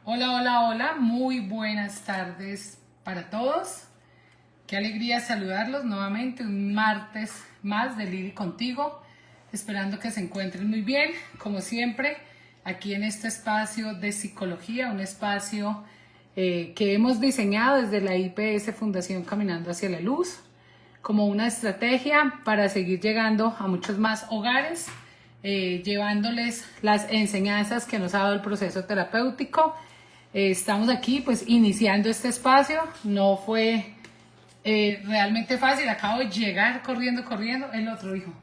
Hola, hola, hola, muy buenas tardes para todos. Qué alegría saludarlos nuevamente, un martes más de Lili contigo, esperando que se encuentren muy bien, como siempre, aquí en este espacio de psicología, un espacio que hemos diseñado desde la IPS Fundación Caminando hacia la Luz, como una estrategia para seguir llegando a muchos más hogares, llevándoles las enseñanzas que nos ha dado el proceso terapéutico. Estamos aquí pues iniciando este espacio, no fue realmente fácil, acabo de llegar corriendo, el otro hijo,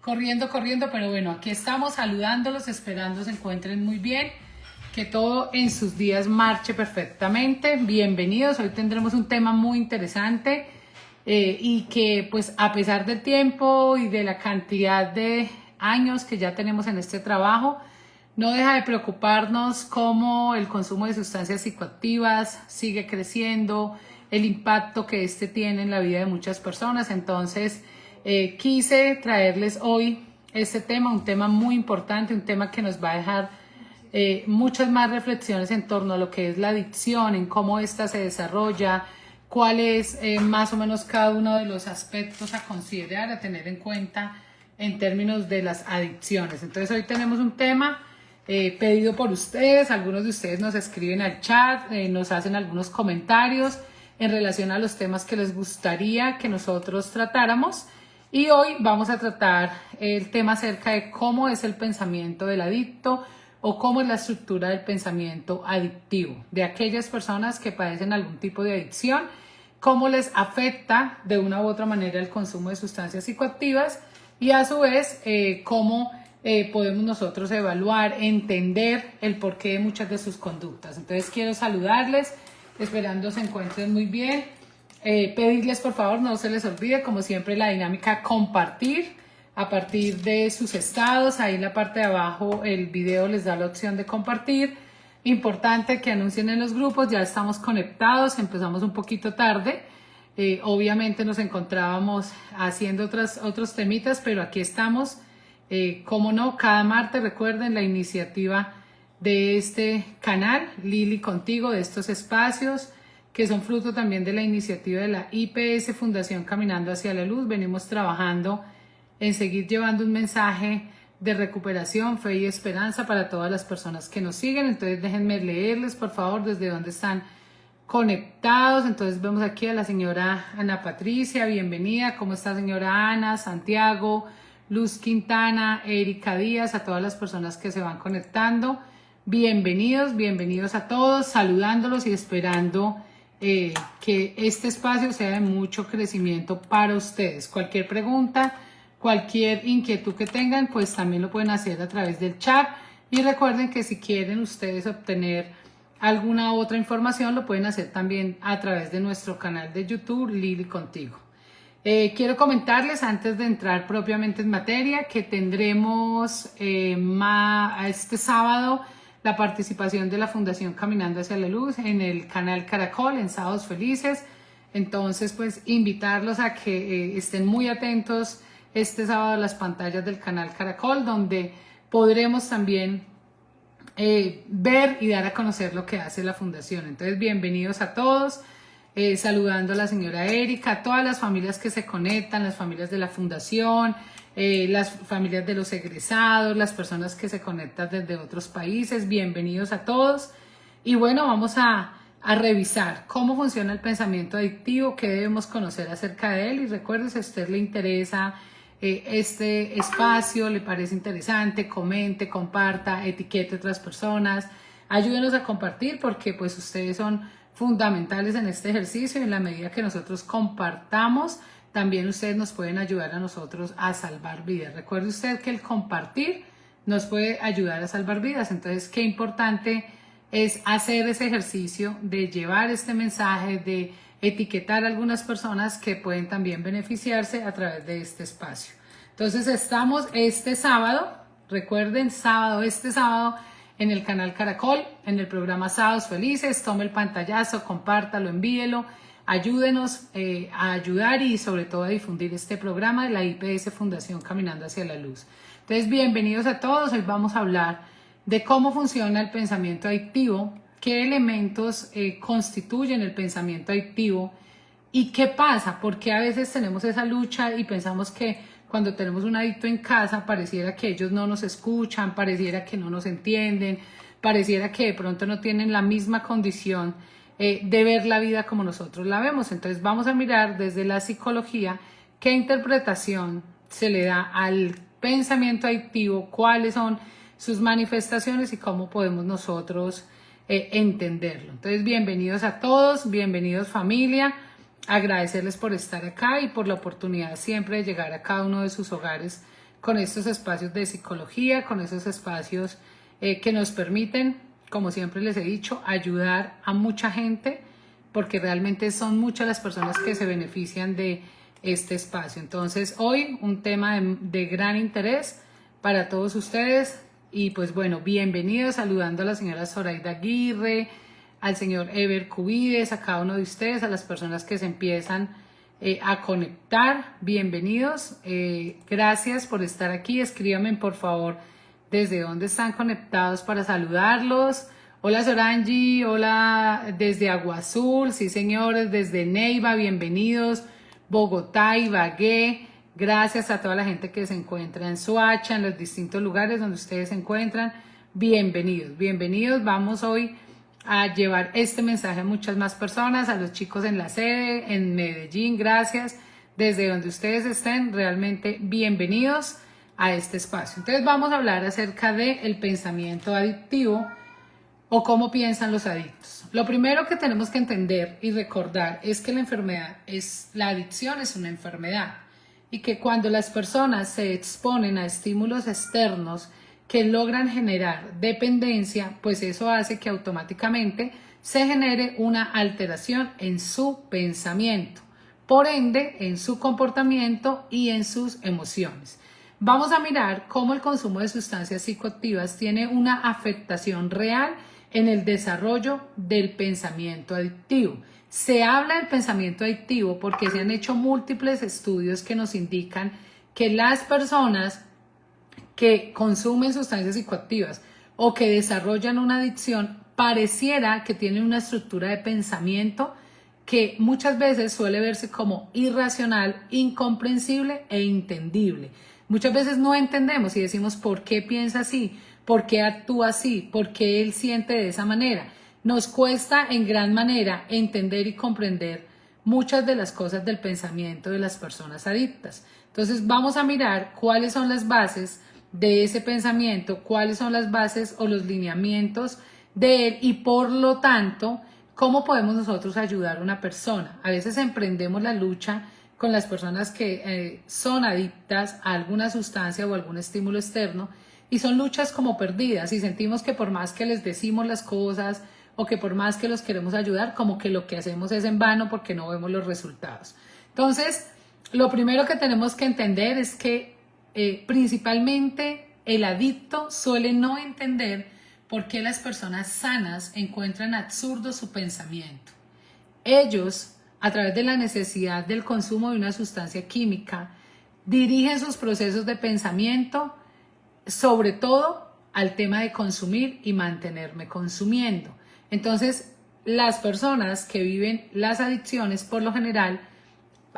corriendo, pero bueno, aquí estamos saludándolos, esperando se encuentren muy bien, que todo en sus días marche perfectamente. Bienvenidos, hoy tendremos un tema muy interesante y que pues a pesar del tiempo y de la cantidad de años que ya tenemos en este trabajo, no deja de preocuparnos cómo el consumo de sustancias psicoactivas sigue creciendo, el impacto que este tiene en la vida de muchas personas. Entonces, quise traerles hoy este tema, un tema muy importante, un tema que nos va a dejar muchas más reflexiones en torno a lo que es la adicción, en cómo ésta se desarrolla, cuál es más o menos cada uno de los aspectos a considerar, a tener en cuenta en términos de las adicciones. Entonces hoy tenemos un tema pedido por ustedes, algunos de ustedes nos escriben al chat, nos hacen algunos comentarios en relación a los temas que les gustaría que nosotros tratáramos, y hoy vamos a tratar el tema acerca de cómo es el pensamiento del adicto o cómo es la estructura del pensamiento adictivo de aquellas personas que padecen algún tipo de adicción, cómo les afecta de una u otra manera el consumo de sustancias psicoactivas y a su vez cómo podemos nosotros evaluar, entender el porqué de muchas de sus conductas. Entonces quiero saludarles, esperando se encuentren muy bien. Pedirles por favor no se les olvide, como siempre, la dinámica compartir a partir de sus estados. Ahí en la parte de abajo el video les da la opción de compartir. Importante que anuncien en los grupos, ya estamos conectados, empezamos un poquito tarde. Obviamente nos encontrábamos haciendo otros temitas, pero aquí estamos. Como no, cada martes recuerden la iniciativa de este canal, Lili Contigo, de estos espacios que son fruto también de la iniciativa de la IPS Fundación Caminando hacia la Luz. Venimos trabajando en seguir llevando un mensaje de recuperación, fe y esperanza para todas las personas que nos siguen. Entonces déjenme leerles por favor desde dónde están conectados. Entonces vemos aquí a la señora Ana Patricia, bienvenida. ¿Cómo está señora Ana? Santiago, Luz Quintana, Erika Díaz, a todas las personas que se van conectando. Bienvenidos a todos, saludándolos y esperando que este espacio sea de mucho crecimiento para ustedes. Cualquier pregunta, cualquier inquietud que tengan, pues también lo pueden hacer a través del chat. Y recuerden que si quieren ustedes obtener alguna otra información, lo pueden hacer también a través de nuestro canal de YouTube, Lili Contigo. Quiero comentarles antes de entrar propiamente en materia que tendremos este sábado la participación de la Fundación Caminando hacia la Luz en el canal Caracol en Sábados Felices. Entonces pues invitarlos a que estén muy atentos este sábado a las pantallas del canal Caracol, donde podremos también ver y dar a conocer lo que hace la Fundación. Entonces bienvenidos a todos. Saludando a la señora Erika, a todas las familias que se conectan, las familias de la fundación, las familias de los egresados, las personas que se conectan desde otros países, bienvenidos a todos. Y bueno, vamos a revisar cómo funciona el pensamiento adictivo, qué debemos conocer acerca de él. Y recuerde, si a usted le interesa este espacio, le parece interesante, comente, comparta, etiquete a otras personas, ayúdenos a compartir porque pues ustedes son fundamentales en este ejercicio y en la medida que nosotros compartamos, también ustedes nos pueden ayudar a nosotros a salvar vidas. Recuerde usted que el compartir nos puede ayudar a salvar vidas. Entonces, qué importante es hacer ese ejercicio de llevar este mensaje, de etiquetar a algunas personas que pueden también beneficiarse a través de este espacio. Entonces, estamos este sábado, recuerden, este sábado, en el canal Caracol, en el programa Sábados Felices. Tome el pantallazo, compártalo, envíelo, ayúdenos a ayudar y sobre todo a difundir este programa de la IPS Fundación Caminando hacia la Luz. Entonces, bienvenidos a todos. Hoy vamos a hablar de cómo funciona el pensamiento adictivo qué elementos constituyen el pensamiento adictivo y qué pasa, porque a veces tenemos esa lucha y pensamos que cuando tenemos un adicto en casa pareciera que ellos no nos escuchan, pareciera que no nos entienden, pareciera que de pronto no tienen la misma condición de ver la vida como nosotros la vemos. Entonces vamos a mirar desde la psicología qué interpretación se le da al pensamiento adictivo, cuáles son sus manifestaciones y cómo podemos nosotros entenderlo. Entonces, bienvenidos a todos, bienvenidos familia, agradecerles por estar acá y por la oportunidad siempre de llegar a cada uno de sus hogares con estos espacios de psicología, con esos espacios que nos permiten, como siempre les he dicho, ayudar a mucha gente, porque realmente son muchas las personas que se benefician de este espacio. Entonces, hoy un tema de gran interés para todos ustedes. Y pues bueno, bienvenidos, saludando a la señora Zoraida Aguirre, al señor Ever Cubides, a cada uno de ustedes, a las personas que se empiezan a conectar. Bienvenidos, gracias por estar aquí. Escríbanme por favor desde dónde están conectados para saludarlos. Hola Sorangi, hola desde Agua Azul, sí señores, desde Neiva, bienvenidos. Bogotá, Ibagué. Gracias a toda la gente que se encuentra en Soacha, en los distintos lugares donde ustedes se encuentran. Bienvenidos, bienvenidos. Vamos hoy a llevar este mensaje a muchas más personas, a los chicos en la sede, en Medellín, gracias. Desde donde ustedes estén, realmente bienvenidos a este espacio. Entonces vamos a hablar acerca del pensamiento adictivo o cómo piensan los adictos. Lo primero que tenemos que entender y recordar es que la adicción es una enfermedad. Y que cuando las personas se exponen a estímulos externos que logran generar dependencia, pues eso hace que automáticamente se genere una alteración en su pensamiento, por ende en su comportamiento y en sus emociones. Vamos a mirar cómo el consumo de sustancias psicoactivas tiene una afectación real en el desarrollo del pensamiento adictivo. Se habla del pensamiento adictivo porque se han hecho múltiples estudios que nos indican que las personas que consumen sustancias psicoactivas o que desarrollan una adicción pareciera que tienen una estructura de pensamiento que muchas veces suele verse como irracional, incomprensible e entendible. Muchas veces no entendemos y decimos ¿por qué piensa así? ¿Por qué actúa así? ¿Por qué él siente de esa manera? Nos cuesta en gran manera entender y comprender muchas de las cosas del pensamiento de las personas adictas. Entonces vamos a mirar cuáles son las bases de ese pensamiento, cuáles son las bases o los lineamientos de él y por lo tanto, cómo podemos nosotros ayudar a una persona. A veces emprendemos la lucha con las personas que son adictas a alguna sustancia o algún estímulo externo y son luchas como perdidas y sentimos que por más que les decimos las cosas o que por más que los queremos ayudar, como que lo que hacemos es en vano porque no vemos los resultados. Entonces, lo primero que tenemos que entender es que principalmente el adicto suele no entender por qué las personas sanas encuentran absurdo su pensamiento. Ellos, a través de la necesidad del consumo de una sustancia química, dirigen sus procesos de pensamiento sobre todo al tema de consumir y mantenerme consumiendo. Entonces, las personas que viven las adicciones, por lo general,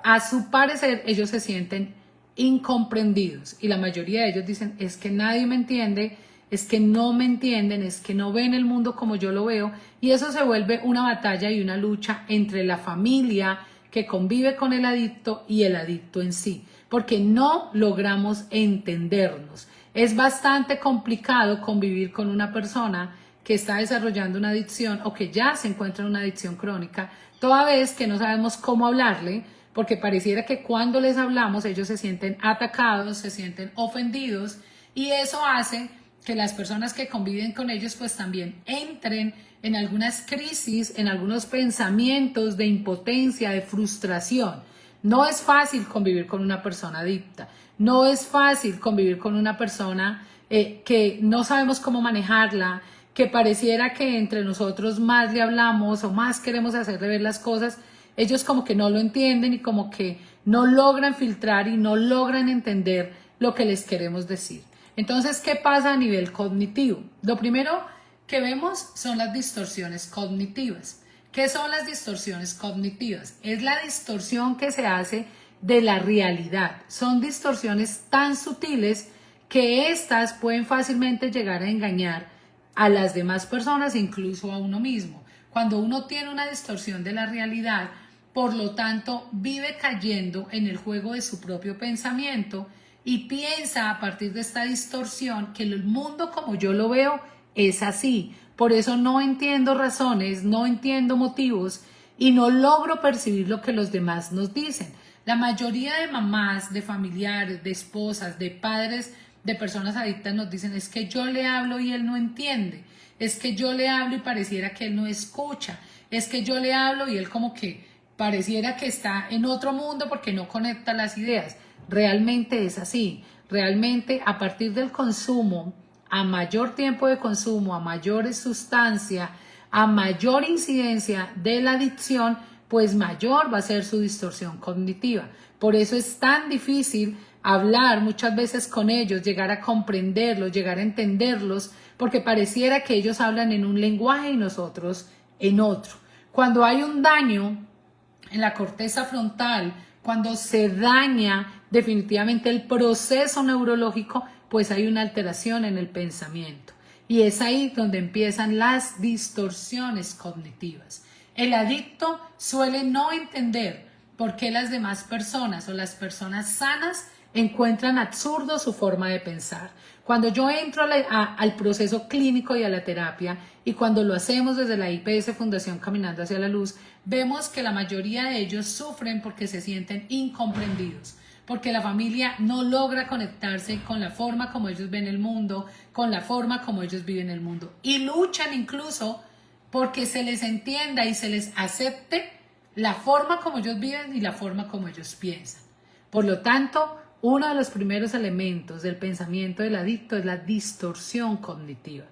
a su parecer, ellos se sienten incomprendidos y la mayoría de ellos dicen, es que nadie me entiende, es que no me entienden, es que no ven el mundo como yo lo veo y eso se vuelve una batalla y una lucha entre la familia que convive con el adicto y el adicto en sí, porque no logramos entendernos. Es bastante complicado convivir con una persona que está desarrollando una adicción o que ya se encuentra en una adicción crónica, toda vez que no sabemos cómo hablarle, porque pareciera que cuando les hablamos ellos se sienten atacados, se sienten ofendidos y eso hace que las personas que conviven con ellos pues también entren en algunas crisis, en algunos pensamientos de impotencia, de frustración. No es fácil convivir con una persona adicta, no es fácil convivir con una persona que no sabemos cómo manejarla, que pareciera que entre nosotros más le hablamos o más queremos hacerle ver las cosas, ellos como que no lo entienden y como que no logran filtrar y no logran entender lo que les queremos decir. Entonces, ¿qué pasa a nivel cognitivo? Lo primero que vemos son las distorsiones cognitivas. ¿Qué son las distorsiones cognitivas? Es la distorsión que se hace de la realidad. Son distorsiones tan sutiles que éstas pueden fácilmente llegar a engañar a las demás personas, incluso a uno mismo. Cuando uno tiene una distorsión de la realidad, por lo tanto, vive cayendo en el juego de su propio pensamiento y piensa a partir de esta distorsión que el mundo como yo lo veo es así. Por eso no entiendo razones, no entiendo motivos y no logro percibir lo que los demás nos dicen. La mayoría de mamás, de familiares, de esposas, de padres, de personas adictas nos dicen es que yo le hablo y él no entiende, es que yo le hablo y pareciera que él no escucha, es que yo le hablo y él como que pareciera que está en otro mundo porque no conecta las ideas. Realmente es así, realmente a partir del consumo, a mayor tiempo de consumo, a mayores sustancias, a mayor incidencia de la adicción, pues mayor va a ser su distorsión cognitiva. Por eso es tan difícil hablar muchas veces con ellos, llegar a comprenderlos, llegar a entenderlos, porque pareciera que ellos hablan en un lenguaje y nosotros en otro. Cuando hay un daño en la corteza frontal, cuando se daña definitivamente el proceso neurológico, pues hay una alteración en el pensamiento. Y es ahí donde empiezan las distorsiones cognitivas. El adicto suele no entender por qué las demás personas o las personas sanas encuentran absurdo su forma de pensar. Cuando yo entro al proceso clínico y a la terapia, y cuando lo hacemos desde la IPS Fundación Caminando hacia la Luz, vemos que la mayoría de ellos sufren porque se sienten incomprendidos, porque la familia no logra conectarse con la forma como ellos ven el mundo, con la forma como ellos viven el mundo, y luchan incluso porque se les entienda y se les acepte la forma como ellos viven y la forma como ellos piensan. Por lo tanto, uno de los primeros elementos del pensamiento del adicto es la distorsión cognitiva.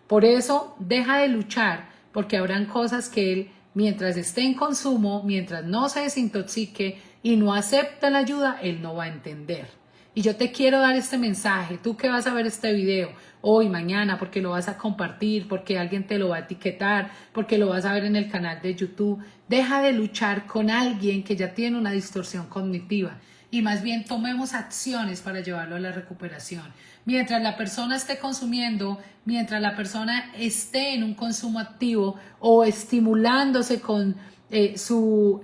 Por eso, deja de luchar, porque habrán cosas que él, mientras esté en consumo, mientras no se desintoxique y no acepta la ayuda, él no va a entender. Y yo te quiero dar este mensaje, tú que vas a ver este video hoy, mañana, porque lo vas a compartir, porque alguien te lo va a etiquetar, porque lo vas a ver en el canal de YouTube, deja de luchar con alguien que ya tiene una distorsión cognitiva y más bien tomemos acciones para llevarlo a la recuperación. Mientras la persona esté consumiendo, mientras la persona esté en un consumo activo o estimulándose con su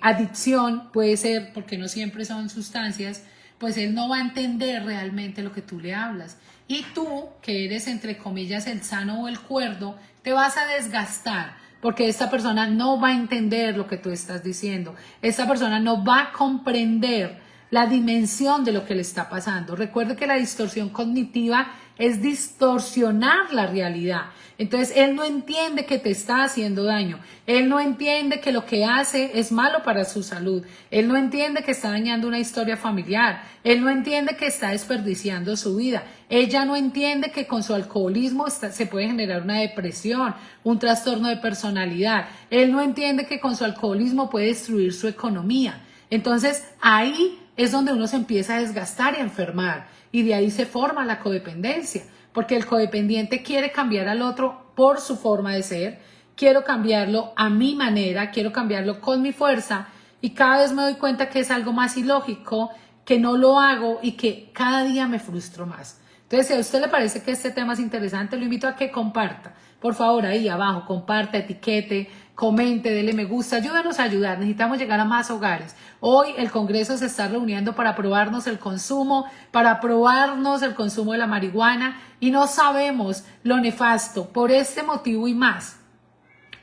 adicción, puede ser porque no siempre son sustancias, pues él no va a entender realmente lo que tú le hablas. Y tú, que eres entre comillas el sano o el cuerdo, te vas a desgastar porque esta persona no va a entender lo que tú estás diciendo. Esta persona no va a comprender la dimensión de lo que le está pasando. Recuerde que la distorsión cognitiva es distorsionar la realidad. Entonces, él no entiende que te está haciendo daño. Él no entiende que lo que hace es malo para su salud. Él no entiende que está dañando una historia familiar. Él no entiende que está desperdiciando su vida. Ella no entiende que con su alcoholismo se puede generar una depresión, un trastorno de personalidad. Él no entiende que con su alcoholismo puede destruir su economía. Entonces, ahí es donde uno se empieza a desgastar y a enfermar. Y de ahí se forma la codependencia. Porque el codependiente quiere cambiar al otro por su forma de ser, quiero cambiarlo a mi manera, quiero cambiarlo con mi fuerza y cada vez me doy cuenta que es algo más ilógico, que no lo hago y que cada día me frustro más. Entonces, si a usted le parece que este tema es interesante, lo invito a que comparta. Por favor, ahí abajo, comparta, etiquete, comente, dele me gusta, ayúdanos a ayudar, necesitamos llegar a más hogares. Hoy el Congreso se está reuniendo para aprobarnos el consumo, para aprobarnos el consumo de la marihuana y no sabemos lo nefasto. Por este motivo y más,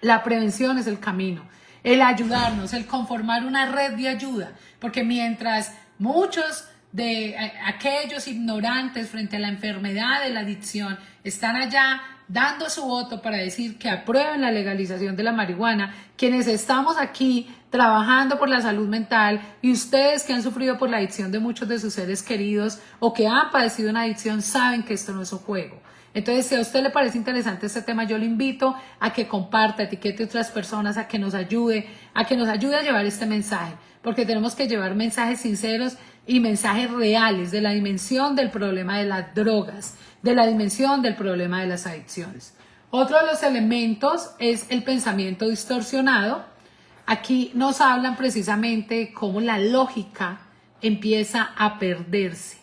la prevención es el camino, el ayudarnos, el conformar una red de ayuda, porque mientras muchos de aquellos ignorantes frente a la enfermedad de la adicción están allá dando su voto para decir que aprueben la legalización de la marihuana, quienes estamos aquí trabajando por la salud mental y ustedes que han sufrido por la adicción de muchos de sus seres queridos o que han padecido una adicción saben que esto no es un juego. Entonces, si a usted le parece interesante este tema, yo le invito a que comparta, etiquete a otras personas, a que nos ayude a llevar este mensaje, porque tenemos que llevar mensajes sinceros y mensajes reales de la dimensión del problema de las drogas, de la dimensión del problema de las adicciones. Otro de los elementos es el pensamiento distorsionado. Aquí nos hablan precisamente cómo la lógica empieza a perderse.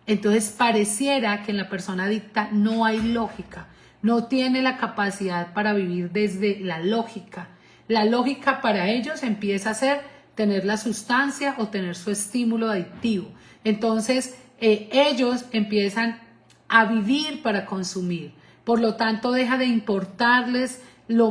Entonces pareciera que en la persona adicta no hay lógica, no tiene la capacidad para vivir desde la lógica. La lógica para ellos empieza a ser tener la sustancia o tener su estímulo adictivo. Entonces ellos empiezan a vivir para consumir. Por lo tanto, deja de importarles lo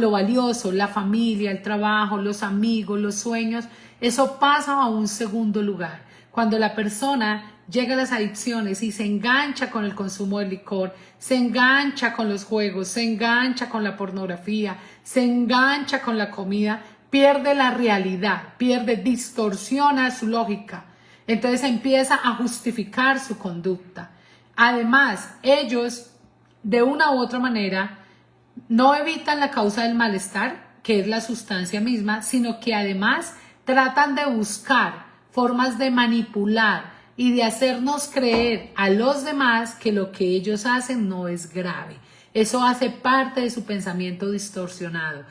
valioso, la familia, el trabajo, los amigos, los sueños. Eso pasa a un segundo lugar. Cuando la persona llega a las adicciones y se engancha con el consumo de licor, se engancha con los juegos, se engancha con la pornografía, se engancha con la comida, pierde la realidad, distorsiona su lógica. Entonces empieza a justificar su conducta. Además, ellos, de una u otra manera, no evitan la causa del malestar, que es la sustancia misma, sino que además tratan de buscar formas de manipular y de hacernos creer a los demás que lo que ellos hacen no es grave. Eso hace parte de su pensamiento distorsionado.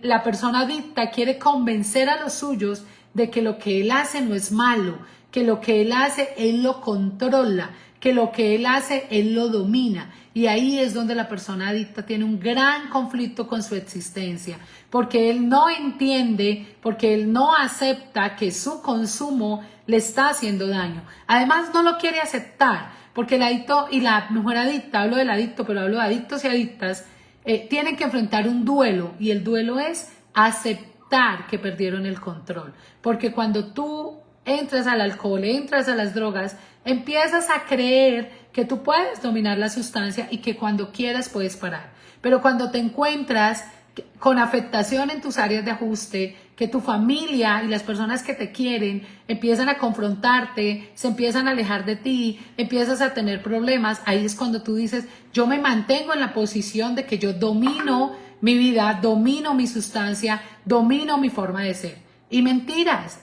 La persona adicta quiere convencer a los suyos de que lo que él hace no es malo, que lo que él hace él lo controla, que lo que él hace él lo domina. Y ahí es donde la persona adicta tiene un gran conflicto con su existencia, porque él no entiende, porque él no acepta que su consumo le está haciendo daño. Además no lo quiere aceptar, porque el adicto y la mujer adicta, hablo del adicto, pero hablo de adictos y adictas, tienen que enfrentar un duelo, y el duelo es aceptar que perdieron el control. Porque cuando tú entras al alcohol, entras a las drogas, empiezas a creer que tú puedes dominar la sustancia y que cuando quieras puedes parar. Pero cuando te encuentras con afectación en tus áreas de ajuste, que tu familia y las personas que te quieren empiezan a confrontarte, se empiezan a alejar de ti, empiezas a tener problemas, ahí es cuando tú dices, yo me mantengo en la posición de que yo domino mi vida, domino mi sustancia, domino mi forma de ser. Y mentiras,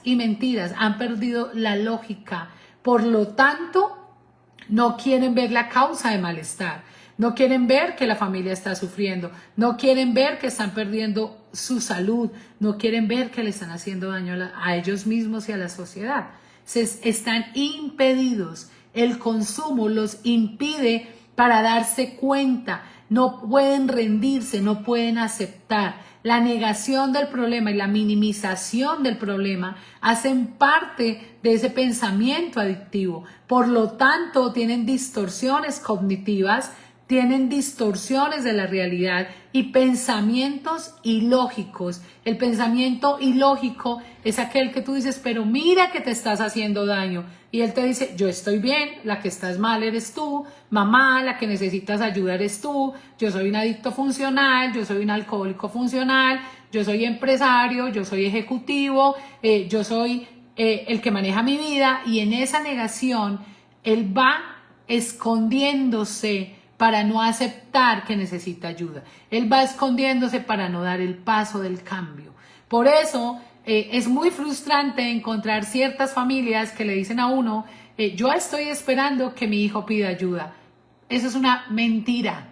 han perdido la lógica. Por lo tanto, no quieren ver la causa de malestar, no quieren ver que la familia está sufriendo, no quieren ver que están perdiendo su salud, no quieren ver que le están haciendo daño a ellos mismos y a la sociedad. Están impedidos, el consumo los impide para darse cuenta, no pueden rendirse, no pueden aceptar. La negación del problema y la minimización del problema hacen parte de ese pensamiento adictivo. Por lo tanto, tienen distorsiones cognitivas, tienen distorsiones de la realidad y pensamientos ilógicos. El pensamiento ilógico es aquel que tú dices, pero mira que te estás haciendo daño. Y él te dice, yo estoy bien, la que estás mal eres tú, mamá, la que necesitas ayuda eres tú, yo soy un adicto funcional, yo soy un alcohólico funcional, yo soy empresario, yo soy ejecutivo, yo soy el que maneja mi vida. Y en esa negación, él va escondiéndose para no aceptar que necesita ayuda. Él va escondiéndose para no dar el paso del cambio. Por eso es muy frustrante encontrar ciertas familias que le dicen a uno, yo estoy esperando que mi hijo pida ayuda. Eso es una mentira.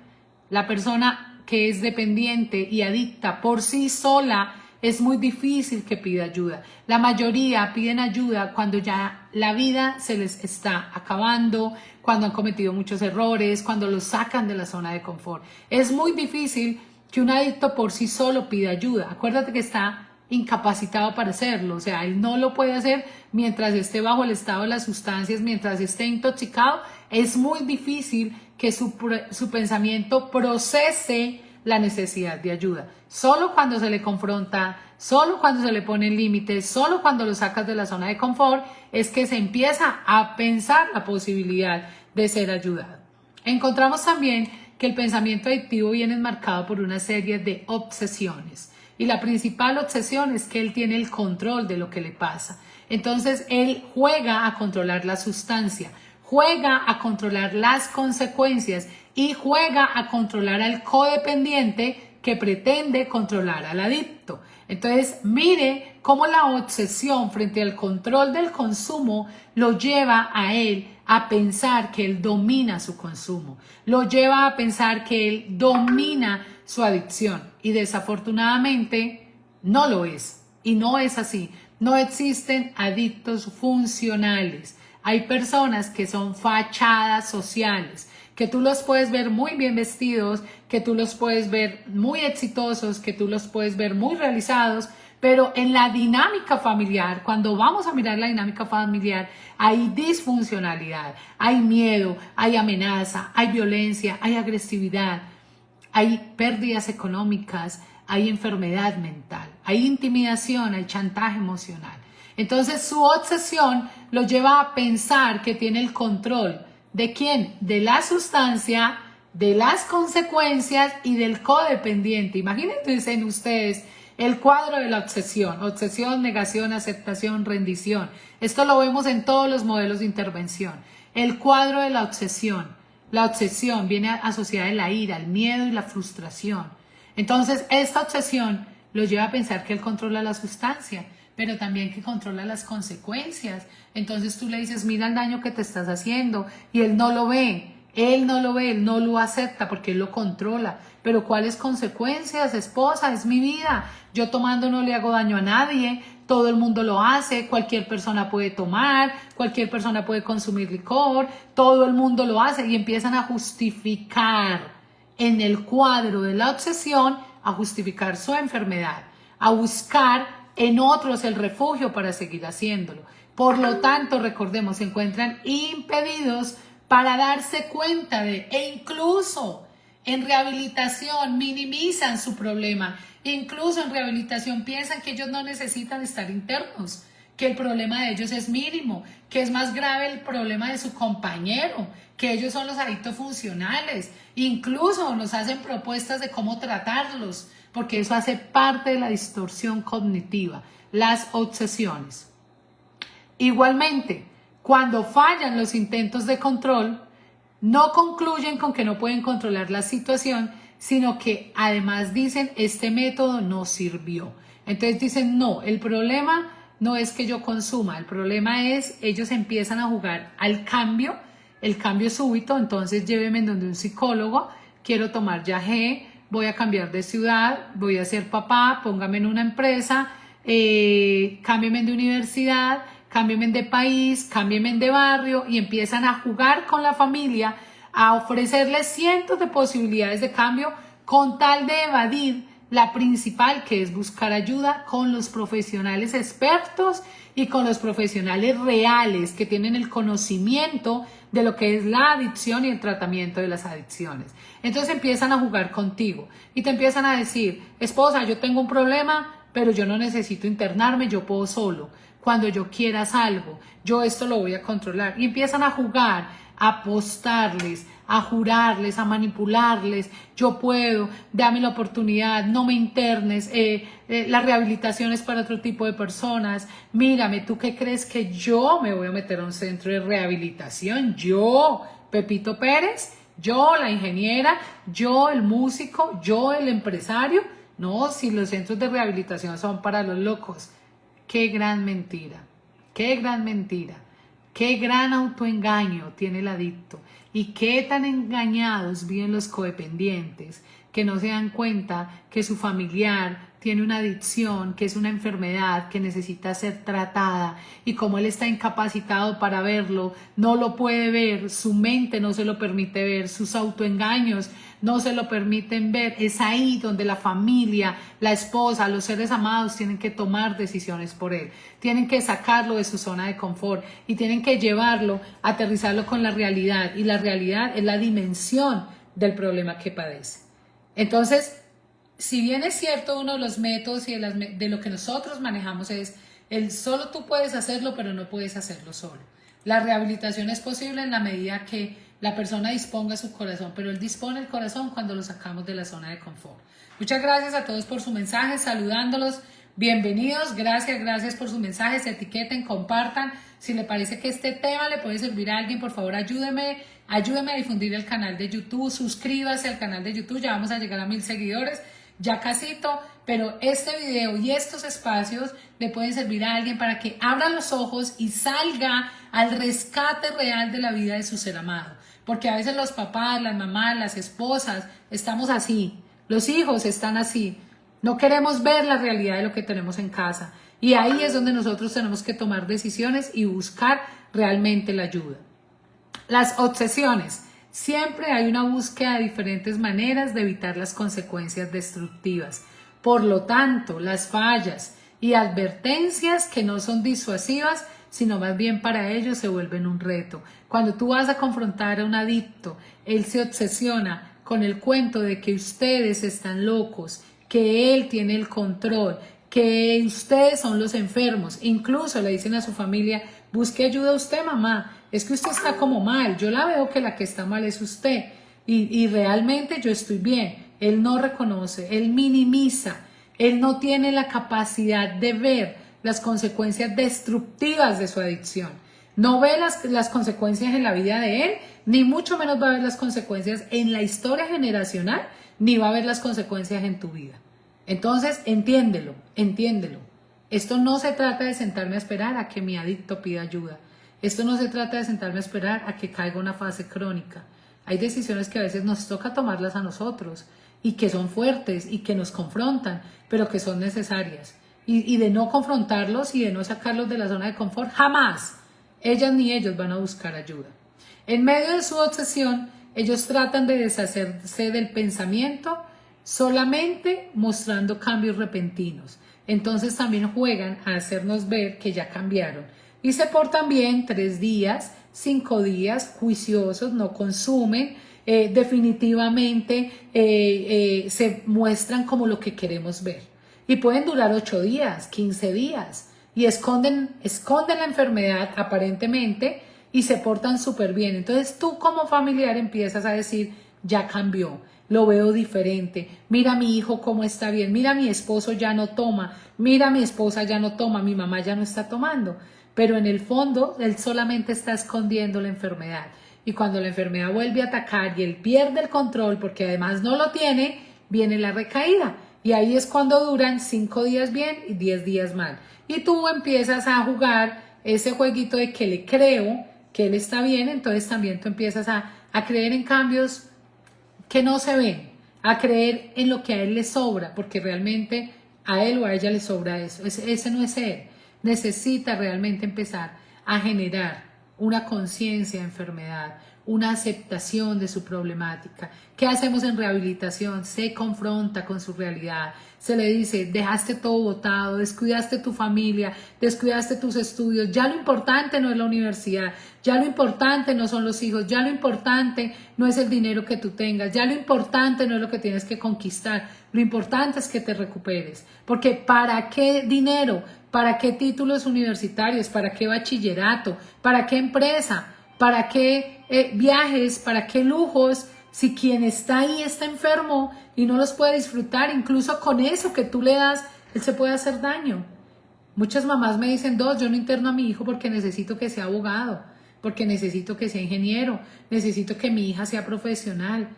La persona que es dependiente y adicta por sí sola es muy difícil que pida ayuda. La mayoría piden ayuda cuando ya la vida se les está acabando, cuando han cometido muchos errores, cuando los sacan de la zona de confort. Es muy difícil que un adicto por sí solo pida ayuda. Acuérdate que está incapacitado para hacerlo, o sea, él no lo puede hacer mientras esté bajo el estado de las sustancias, mientras esté intoxicado. Es muy difícil que su pensamiento procese la necesidad de ayuda. Solo cuando se le confronta, solo cuando se le ponen límites, solo cuando lo sacas de la zona de confort, es que se empieza a pensar la posibilidad de ser ayudado. Encontramos también que el pensamiento adictivo viene enmarcado por una serie de obsesiones. Y la principal obsesión es que él tiene el control de lo que le pasa. Entonces él juega a controlar la sustancia, juega a controlar las consecuencias y juega a controlar al codependiente que pretende controlar al adicto. Entonces, mire cómo la obsesión frente al control del consumo lo lleva a él a pensar que él domina su consumo, lo lleva a pensar que él domina su adicción y desafortunadamente no lo es y no es así. No existen adictos funcionales. Hay personas que son fachadas sociales, que tú los puedes ver muy bien vestidos, que tú los puedes ver muy exitosos, que tú los puedes ver muy realizados, pero en la dinámica familiar, cuando vamos a mirar la dinámica familiar, hay disfuncionalidad, hay miedo, hay amenaza, hay violencia, hay agresividad, hay pérdidas económicas, hay enfermedad mental, hay intimidación, hay chantaje emocional. Entonces su obsesión lo lleva a pensar que tiene el control. ¿De quién? De la sustancia, de las consecuencias y del codependiente. Imagínense en ustedes el cuadro de la obsesión. Obsesión, negación, aceptación, rendición. Esto lo vemos en todos los modelos de intervención. El cuadro de la obsesión. La obsesión viene asociada a la ira, el miedo y la frustración. Entonces, esta obsesión lo lleva a pensar que él controla la sustancia, pero también que controla las consecuencias. Entonces tú le dices, mira el daño que te estás haciendo, y él no lo ve, él no lo ve, él no lo acepta porque él lo controla. Pero ¿cuáles consecuencias, esposa? Es mi vida. Yo tomando no le hago daño a nadie, todo el mundo lo hace, cualquier persona puede tomar, cualquier persona puede consumir licor, todo el mundo lo hace y empiezan a justificar en el cuadro de la obsesión, a justificar su enfermedad, a buscar en otros el refugio para seguir haciéndolo. Por lo tanto, recordemos, se encuentran impedidos para darse cuenta e incluso en rehabilitación minimizan su problema. Incluso en rehabilitación piensan que ellos no necesitan estar internos, que el problema de ellos es mínimo, que es más grave el problema de su compañero, que ellos son los adictos funcionales. Incluso nos hacen propuestas de cómo tratarlos, porque eso hace parte de la distorsión cognitiva, las obsesiones. Igualmente, cuando fallan los intentos de control, no concluyen con que no pueden controlar la situación, sino que además dicen, este método no sirvió. Entonces dicen, no, el problema no es que yo consuma, el problema es, ellos empiezan a jugar al cambio, el cambio súbito. Entonces lléveme donde un psicólogo, quiero tomar yagé, voy a cambiar de ciudad, voy a ser papá, póngame en una empresa, cámbiame de universidad, cámbiame de país, cámbiame de barrio, y empiezan a jugar con la familia, a ofrecerles cientos de posibilidades de cambio con tal de evadir la principal, que es buscar ayuda con los profesionales expertos y con los profesionales reales que tienen el conocimiento de lo que es la adicción y el tratamiento de las adicciones. Entonces empiezan a jugar contigo y te empiezan a decir, esposa, yo tengo un problema, pero yo no necesito internarme, yo puedo solo. Cuando yo quiera algo, yo esto lo voy a controlar. Y empiezan a jugar, a apostarles, a jurarles, a manipularles. Yo puedo, dame la oportunidad, no me internes, la rehabilitación es para otro tipo de personas. Mírame, ¿tú qué crees que yo me voy a meter a un centro de rehabilitación? Yo, Pepito Pérez, yo, la ingeniera, yo, el músico, yo, el empresario. No, si los centros de rehabilitación son para los locos. Qué gran mentira, qué gran mentira, qué gran autoengaño tiene el adicto y qué tan engañados viven los codependientes que no se dan cuenta que su familiar tiene una adicción, que es una enfermedad que necesita ser tratada, y como él está incapacitado para verlo, no lo puede ver, su mente no se lo permite ver, sus autoengaños no se lo permiten ver. Es ahí donde la familia, la esposa, los seres amados tienen que tomar decisiones por él, tienen que sacarlo de su zona de confort y tienen que llevarlo, aterrizarlo con la realidad, y la realidad es la dimensión del problema que padece. Entonces, si bien es cierto, uno de los métodos y de lo que nosotros manejamos es el solo tú puedes hacerlo, pero no puedes hacerlo solo. La rehabilitación es posible en la medida que la persona disponga su corazón, pero él dispone el corazón cuando lo sacamos de la zona de confort. Muchas gracias a todos por su mensaje, saludándolos. Bienvenidos, gracias por sus mensajes, etiqueten, compartan. Si le parece que este tema le puede servir a alguien, por favor ayúdeme a difundir el canal de YouTube, suscríbase al canal de YouTube, ya vamos a llegar a 1000 seguidores. ya casito, pero este video y estos espacios le pueden servir a alguien para que abra los ojos y salga al rescate real de la vida de su ser amado. Porque a veces los papás, las mamás, las esposas, estamos así, los hijos están así. No queremos ver la realidad de lo que tenemos en casa. Y ahí es donde nosotros tenemos que tomar decisiones y buscar realmente la ayuda. Las obsesiones. Siempre hay una búsqueda de diferentes maneras de evitar las consecuencias destructivas. Por lo tanto, las fallas y advertencias que no son disuasivas, sino más bien para ellos se vuelven un reto. Cuando tú vas a confrontar a un adicto, él se obsesiona con el cuento de que ustedes están locos, que él tiene el control, que ustedes son los enfermos. Incluso le dicen a su familia, busque ayuda a usted, mamá, es que usted está como mal, yo la veo que la que está mal es usted y realmente yo estoy bien. Él no reconoce, él minimiza, él no tiene la capacidad de ver las consecuencias destructivas de su adicción. No ve las consecuencias en la vida de él, ni mucho menos va a ver las consecuencias en la historia generacional, ni va a ver las consecuencias en tu vida. Entonces, entiéndelo. Esto no se trata de sentarme a esperar a que mi adicto pida ayuda. Esto no se trata de sentarme a esperar a que caiga una fase crónica. Hay decisiones que a veces nos toca tomarlas a nosotros y que son fuertes y que nos confrontan, pero que son necesarias. Y de no confrontarlos y de no sacarlos de la zona de confort, jamás ellas ni ellos van a buscar ayuda. En medio de su obsesión, ellos tratan de deshacerse del pensamiento solamente mostrando cambios repentinos. Entonces también juegan a hacernos ver que ya cambiaron. Y se portan bien 3 días, 5 días, juiciosos, no consumen, definitivamente se muestran como lo que queremos ver. Y pueden durar 8 días, 15 días y esconden la enfermedad aparentemente y se portan súper bien. Entonces tú como familiar empiezas a decir, ya cambió, lo veo diferente, mira a mi hijo cómo está bien, mira a mi esposo ya no toma, mira a mi esposa ya no toma, mi mamá ya no está tomando. Pero en el fondo él solamente está escondiendo la enfermedad. Y cuando la enfermedad vuelve a atacar y él pierde el control porque además no lo tiene, viene la recaída. Y ahí es cuando duran 5 días bien y 10 días mal. Y tú empiezas a jugar ese jueguito de que le creo que él está bien, entonces también tú empiezas a creer en cambios que no se ven, a creer en lo que a él le sobra, porque realmente a él o a ella le sobra eso. Ese no es él. Necesita realmente empezar a generar una conciencia de enfermedad, una aceptación de su problemática. ¿Qué hacemos en rehabilitación? Se confronta con su realidad. Se le dice, dejaste todo botado, descuidaste tu familia, descuidaste tus estudios. Ya lo importante no es la universidad, ya lo importante no son los hijos, ya lo importante no es el dinero que tú tengas, ya lo importante no es lo que tienes que conquistar. Lo importante es que te recuperes. Porque ¿para qué dinero? ¿Para qué títulos universitarios? ¿Para qué bachillerato? ¿Para qué empresa? ¿Para qué viajes? ¿Para qué lujos? Si quien está ahí está enfermo y no los puede disfrutar, incluso con eso que tú le das, él se puede hacer daño. Muchas mamás me dicen, yo no interno a mi hijo porque necesito que sea abogado, porque necesito que sea ingeniero, necesito que mi hija sea profesional.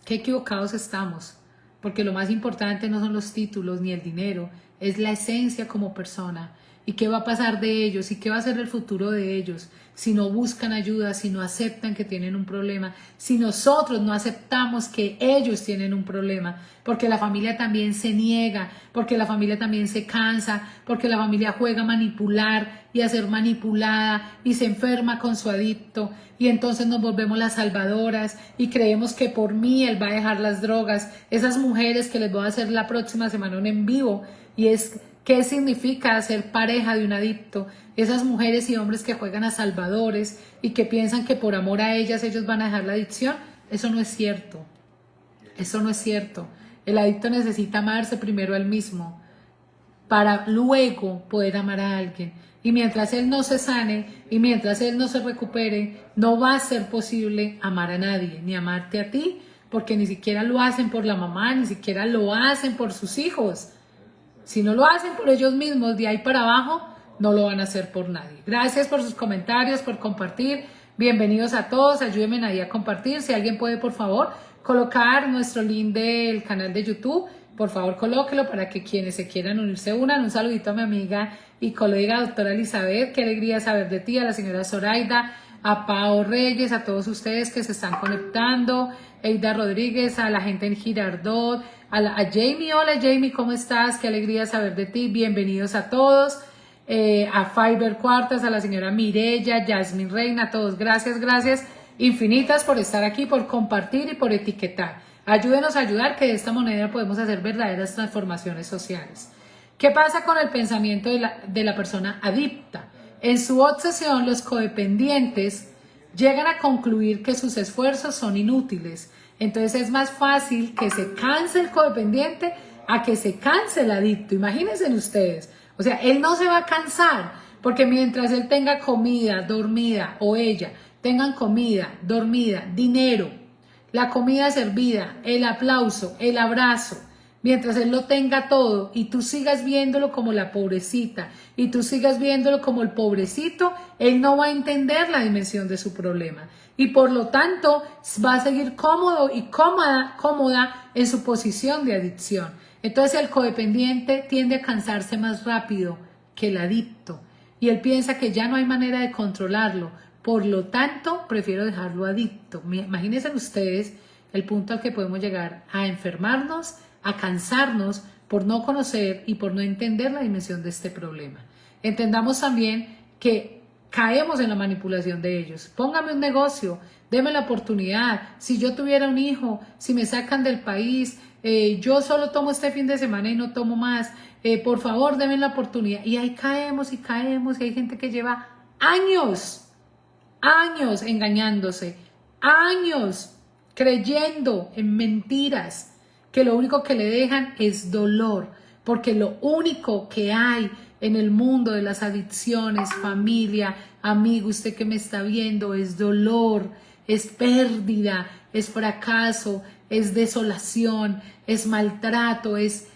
Qué equivocados estamos, porque lo más importante no son los títulos ni el dinero, es la esencia como persona. ¿Y qué va a pasar de ellos? ¿Y qué va a ser el futuro de ellos? Si no buscan ayuda, si no aceptan que tienen un problema, si nosotros no aceptamos que ellos tienen un problema, porque la familia también se niega, porque la familia también se cansa, porque la familia juega a manipular y a ser manipulada y se enferma con su adicto y entonces nos volvemos las salvadoras y creemos que por mí él va a dejar las drogas. Esas mujeres que les voy a hacer la próxima semana un en vivo y es ¿qué significa ser pareja de un adicto? Esas mujeres y hombres que juegan a salvadores y que piensan que por amor a ellas ellos van a dejar la adicción, eso no es cierto. Eso no es cierto. El adicto necesita amarse primero a él mismo para luego poder amar a alguien. Y mientras él no se sane y mientras él no se recupere, no va a ser posible amar a nadie, ni amarte a ti, porque ni siquiera lo hacen por la mamá, ni siquiera lo hacen por sus hijos. Si no lo hacen por ellos mismos, de ahí para abajo, no lo van a hacer por nadie. Gracias por sus comentarios, por compartir. Bienvenidos a todos. Ayúdenme ahí a compartir. Si alguien puede, por favor, colocar nuestro link del canal de YouTube. Por favor, colóquelo para que quienes se quieran unir se unan. Un saludito a mi amiga y colega doctora Elizabeth. Qué alegría saber de ti, a la señora Zoraida, a Pao Reyes, a todos ustedes que se están conectando, Eida Rodríguez, a la gente en Girardot, a Jamie. Hola Jamie, ¿cómo estás? Qué alegría saber de ti. Bienvenidos a todos. A Fiber Cuartas, a la señora Mirella, Yasmin Reina, a todos. Gracias infinitas por estar aquí, por compartir y por etiquetar. Ayúdenos a ayudar, que de esta manera podemos hacer verdaderas transformaciones sociales. ¿Qué pasa con el pensamiento de la persona adicta? En su obsesión, los codependientes llegan a concluir que sus esfuerzos son inútiles. Entonces es más fácil que se canse el codependiente a que se canse el adicto. Imagínense ustedes. O sea, él no se va a cansar, porque mientras él tenga comida, dormida, o ella tengan comida, dormida, dinero, la comida servida, el aplauso, el abrazo, mientras él lo tenga todo y tú sigas viéndolo como la pobrecita y tú sigas viéndolo como el pobrecito, él no va a entender la dimensión de su problema y por lo tanto va a seguir cómodo y cómoda en su posición de adicción. Entonces el codependiente tiende a cansarse más rápido que el adicto y él piensa que ya no hay manera de controlarlo. Por lo tanto, prefiero dejarlo adicto. Imagínense ustedes el punto al que podemos llegar a enfermarnos, a cansarnos por no conocer y por no entender la dimensión de este problema. Entendamos también que caemos en la manipulación de ellos. Póngame un negocio, deme la oportunidad. Si yo tuviera un hijo, si me sacan del país, yo solo tomo este fin de semana y no tomo más. Por favor, deme la oportunidad. Y ahí caemos y hay gente que lleva años engañándose, años creyendo en mentiras que lo único que le dejan es dolor, porque lo único que hay en el mundo de las adicciones, familia, amigo, usted que me está viendo, es dolor, es pérdida, es fracaso, es desolación, es maltrato, es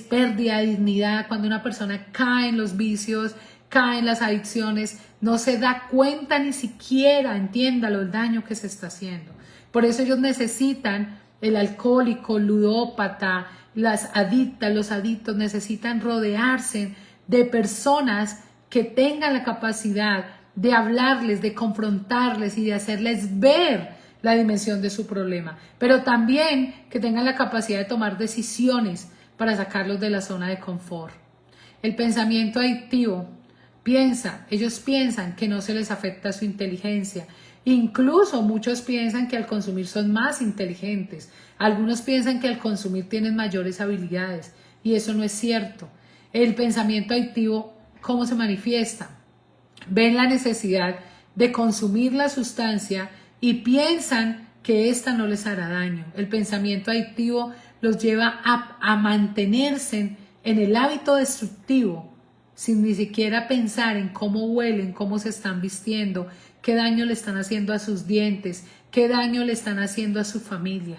pérdida de dignidad. Cuando una persona cae en los vicios, cae en las adicciones, no se da cuenta ni siquiera, entiéndalo, el daño que se está haciendo. Por eso ellos necesitan, el alcohólico, ludópata, las adictas, los adictos necesitan rodearse de personas que tengan la capacidad de hablarles, de confrontarles y de hacerles ver la dimensión de su problema, pero también que tengan la capacidad de tomar decisiones para sacarlos de la zona de confort. El pensamiento adictivo ellos piensan que no se les afecta su inteligencia. Incluso muchos piensan que al consumir son más inteligentes. Algunos piensan que al consumir tienen mayores habilidades y eso no es cierto. El pensamiento adictivo, ¿cómo se manifiesta? Ven la necesidad de consumir la sustancia y piensan que ésta no les hará daño. El pensamiento adictivo los lleva a mantenerse en el hábito destructivo, sin ni siquiera pensar en cómo huelen, cómo se están vistiendo, qué daño le están haciendo a sus dientes, qué daño le están haciendo a su familia.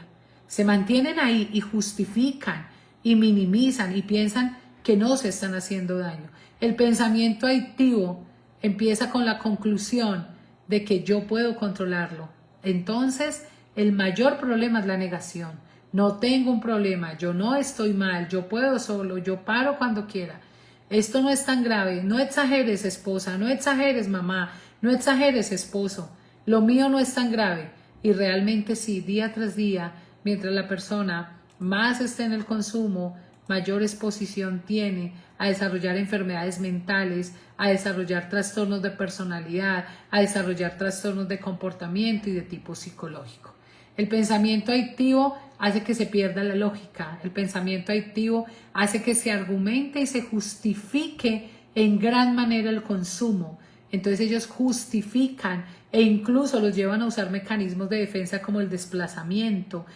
Se mantienen ahí y justifican y minimizan y piensan que no se están haciendo daño. El pensamiento adictivo empieza con la conclusión de que yo puedo controlarlo. Entonces, el mayor problema es la negación. No tengo un problema, yo no estoy mal, yo puedo solo, yo paro cuando quiera. Esto no es tan grave, no exageres esposa, no exageres mamá, no exageres esposo, lo mío no es tan grave. Y realmente sí, día tras día, mientras la persona más esté en el consumo, mayor exposición tiene a desarrollar enfermedades mentales, a desarrollar trastornos de personalidad, a desarrollar trastornos de comportamiento y de tipo psicológico. El pensamiento adictivo hace que se pierda la lógica. El pensamiento adictivo hace que se argumente y se justifique en gran manera el consumo. Entonces ellos justifican e incluso los llevan a usar mecanismos de defensa como el desplazamiento.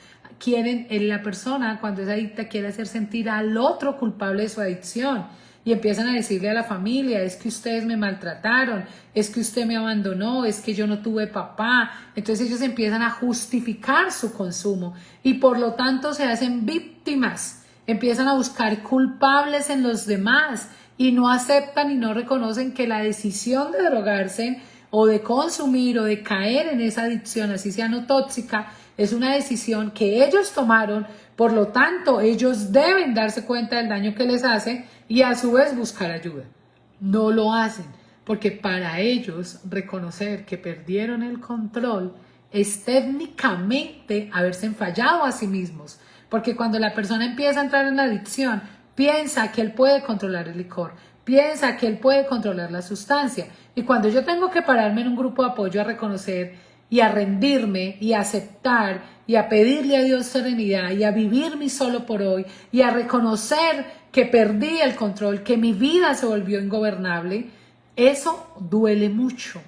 La persona cuando es adicta quiere hacer sentir al otro culpable de su adicción. Y empiezan a decirle a la familia, es que ustedes me maltrataron, es que usted me abandonó, es que yo no tuve papá. Entonces ellos empiezan a justificar su consumo y por lo tanto se hacen víctimas, empiezan a buscar culpables en los demás y no aceptan y no reconocen que la decisión de drogarse o de consumir o de caer en esa adicción, así sea no tóxica, es una decisión que ellos tomaron, por lo tanto ellos deben darse cuenta del daño que les hace y a su vez buscar ayuda. No lo hacen porque para ellos reconocer que perdieron el control es técnicamente haberse fallado a sí mismos, porque cuando la persona empieza a entrar en la adicción, piensa que él puede controlar el licor, piensa que él puede controlar la sustancia, y cuando yo tengo que pararme en un grupo de apoyo a reconocer y a rendirme y a aceptar y a pedirle a Dios serenidad y a vivir mi solo por hoy y a reconocer que perdí el control, que mi vida se volvió ingobernable, eso duele mucho.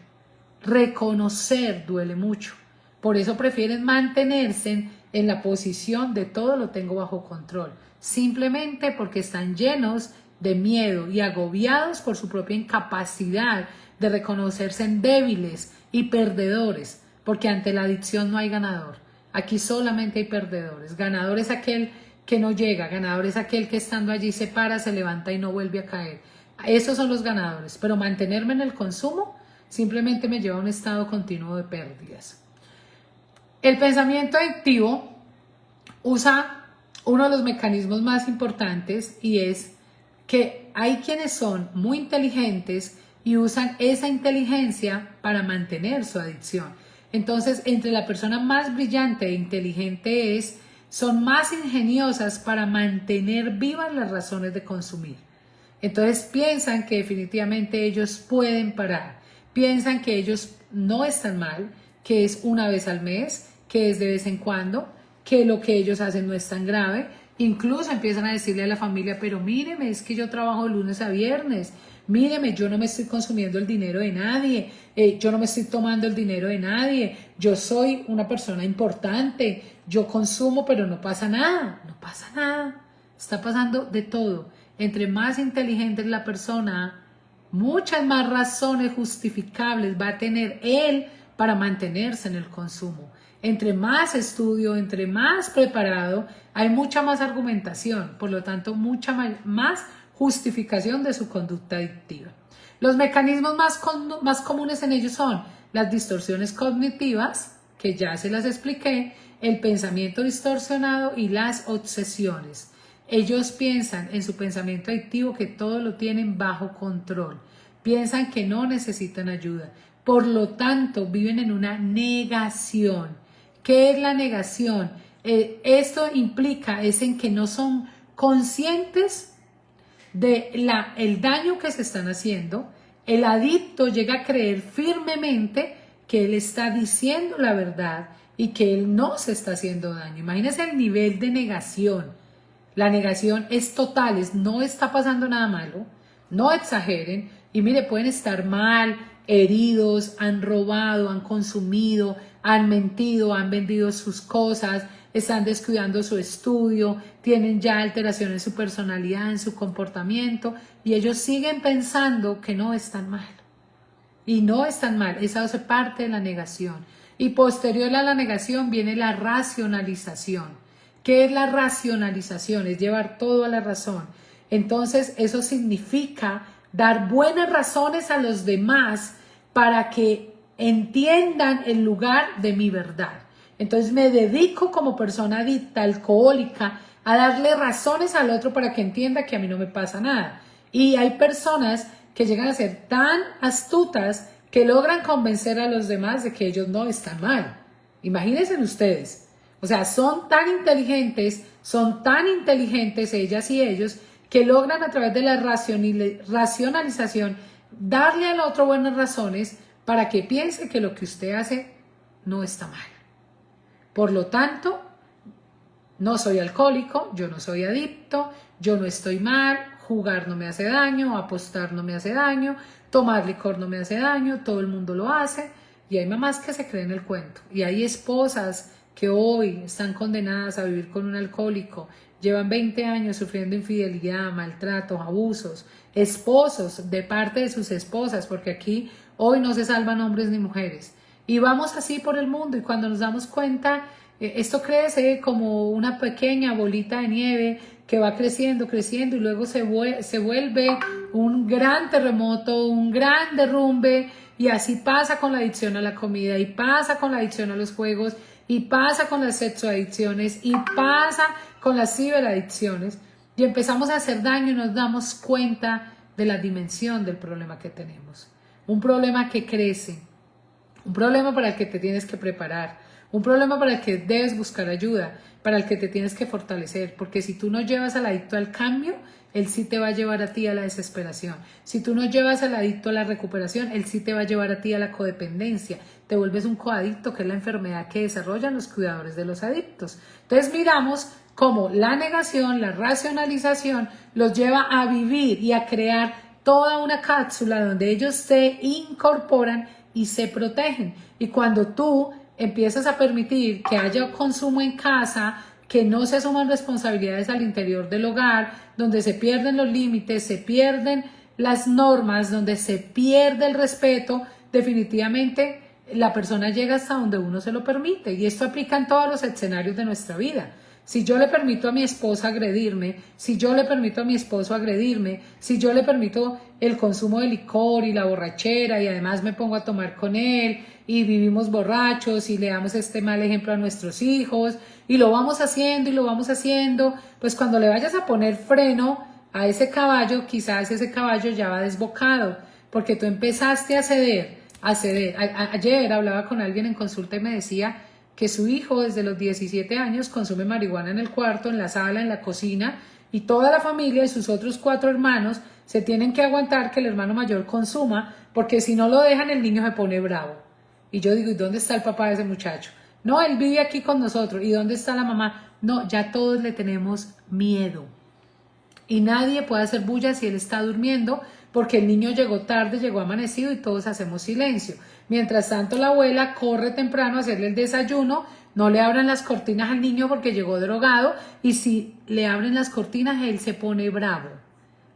Reconocer duele mucho. Por eso prefieren mantenerse en la posición de todo lo tengo bajo control, simplemente porque están llenos de miedo y agobiados por su propia incapacidad de reconocerse débiles y perdedores, porque ante la adicción no hay ganador. Aquí solamente hay perdedores. Ganador es aquel que no llega, ganador es aquel que estando allí se para, se levanta y no vuelve a caer. Esos son los ganadores, pero mantenerme en el consumo simplemente me lleva a un estado continuo de pérdidas. El pensamiento adictivo usa uno de los mecanismos más importantes y es que hay quienes son muy inteligentes y usan esa inteligencia para mantener su adicción. Entonces, entre la persona más brillante e inteligente son más ingeniosas para mantener vivas las razones de consumir. Entonces piensan que definitivamente ellos pueden parar, piensan que ellos no están mal, que es una vez al mes, que es de vez en cuando, que lo que ellos hacen no es tan grave. Incluso empiezan a decirle a la familia, pero míreme, es que yo trabajo de lunes a viernes, míreme, yo no me estoy consumiendo el dinero de nadie, yo no me estoy tomando el dinero de nadie, yo soy una persona importante, yo consumo, pero no pasa nada, no pasa nada, está pasando de todo. Entre más inteligente es la persona, muchas más razones justificables va a tener él para mantenerse en el consumo. Entre más estudio, entre más preparado, hay mucha más argumentación, por lo tanto, mucha más justificación de su conducta adictiva. Los mecanismos más comunes en ellos son las distorsiones cognitivas, que ya se las expliqué, el pensamiento distorsionado y las obsesiones. Ellos piensan en su pensamiento adictivo que todo lo tienen bajo control, piensan que no necesitan ayuda, por lo tanto viven en una negación. ¿Qué es la negación? Esto implica en que no son conscientes el daño que se están haciendo. El adicto llega a creer firmemente que él está diciendo la verdad y que él no se está haciendo daño. Imagínense el nivel de negación. La negación es total, no está pasando nada malo, no exageren. Y mire, pueden estar mal, heridos, han robado, han consumido, han mentido, han vendido sus cosas, están descuidando su estudio, tienen ya alteraciones en su personalidad, en su comportamiento, y ellos siguen pensando que no están mal. Y no están mal, esa hace parte de la negación. Y posterior a la negación viene la racionalización. ¿Qué es la racionalización? Es llevar todo a la razón. Entonces, eso significa dar buenas razones a los demás para que entiendan el lugar de mi verdad. Entonces me dedico como persona adicta, alcohólica, a darle razones al otro para que entienda que a mí no me pasa nada. Y hay personas que llegan a ser tan astutas que logran convencer a los demás de que ellos no están mal. Imagínense ustedes. O sea, son tan inteligentes ellas y ellos, que logran a través de la racionalización darle al otro buenas razones para que piense que lo que usted hace no está mal. Por lo tanto, no soy alcohólico, yo no soy adicto, yo no estoy mal, jugar no me hace daño, apostar no me hace daño, tomar licor no me hace daño, todo el mundo lo hace. Y hay mamás que se creen el cuento. Y hay esposas que hoy están condenadas a vivir con un alcohólico, llevan 20 años sufriendo infidelidad, maltratos, abusos, esposos de parte de sus esposas, porque aquí hoy no se salvan hombres ni mujeres. Y vamos así por el mundo, y cuando nos damos cuenta, esto crece como una pequeña bolita de nieve que va creciendo, creciendo, y luego se vuelve un gran terremoto, un gran derrumbe. Y así pasa con la adicción a la comida, y pasa con la adicción a los juegos, y pasa con las sexoadicciones y pasa con las ciberadicciones y empezamos a hacer daño y nos damos cuenta de la dimensión del problema que tenemos. Un problema que crece, un problema para el que te tienes que preparar, un problema para el que debes buscar ayuda, para el que te tienes que fortalecer, porque si tú no llevas al adicto al cambio, él sí te va a llevar a ti a la desesperación. Si tú no llevas al adicto a la recuperación, él sí te va a llevar a ti a la codependencia. Te vuelves un coadicto, que es la enfermedad que desarrollan los cuidadores de los adictos. Entonces miramos cómo la negación, la racionalización los lleva a vivir y a crear toda una cápsula donde ellos se incorporan y se protegen. Y cuando tú empiezas a permitir que haya consumo en casa, que no se asuman responsabilidades al interior del hogar, donde se pierden los límites, se pierden las normas, donde se pierde el respeto, definitivamente la persona llega hasta donde uno se lo permite. Y esto aplica en todos los escenarios de nuestra vida. Si yo le permito a mi esposa agredirme, si yo le permito a mi esposo agredirme, si yo le permito el consumo de licor y la borrachera y además me pongo a tomar con él y vivimos borrachos y le damos este mal ejemplo a nuestros hijos y lo vamos haciendo y lo vamos haciendo, pues cuando le vayas a poner freno a ese caballo, quizás ese caballo ya va desbocado porque tú empezaste a ceder, a ceder. Ayer hablaba con alguien en consulta y me decía que su hijo desde los 17 años consume marihuana en el cuarto, en la sala, en la cocina, y toda la familia y sus otros 4 hermanos se tienen que aguantar que el hermano mayor consuma, porque si no lo dejan el niño se pone bravo. Y yo digo, ¿y dónde está el papá de ese muchacho? No, él vive aquí con nosotros. ¿Y dónde está la mamá? No, ya todos le tenemos miedo. Y nadie puede hacer bulla si él está durmiendo, porque el niño llegó tarde, llegó amanecido y todos hacemos silencio. Mientras tanto la abuela corre temprano a hacerle el desayuno, no le abran las cortinas al niño porque llegó drogado y si le abren las cortinas él se pone bravo.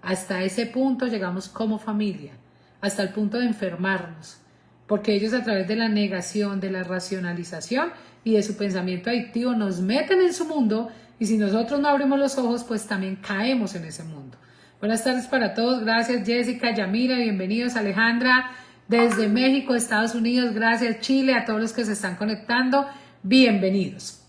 Hasta ese punto llegamos como familia, hasta el punto de enfermarnos, porque ellos a través de la negación, de la racionalización y de su pensamiento adictivo nos meten en su mundo y si nosotros no abrimos los ojos pues también caemos en ese mundo. Buenas tardes para todos, gracias Jessica, Yamira, bienvenidos Alejandra, desde México, Estados Unidos, gracias Chile, a todos los que se están conectando, bienvenidos.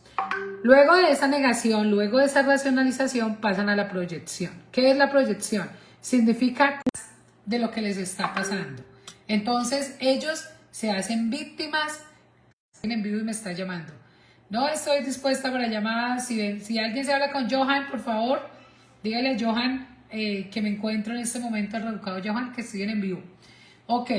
Luego de esa negación, luego de esa racionalización, pasan a la proyección. ¿Qué es la proyección? Significa de lo que les está pasando. Entonces ellos se hacen víctimas. En vivo y me está llamando. No estoy dispuesta para llamadas. Si alguien se habla con Johan, por favor, dígale a Johan que me encuentro en este momento, al reeducado Johan, que estoy en vivo. Ok.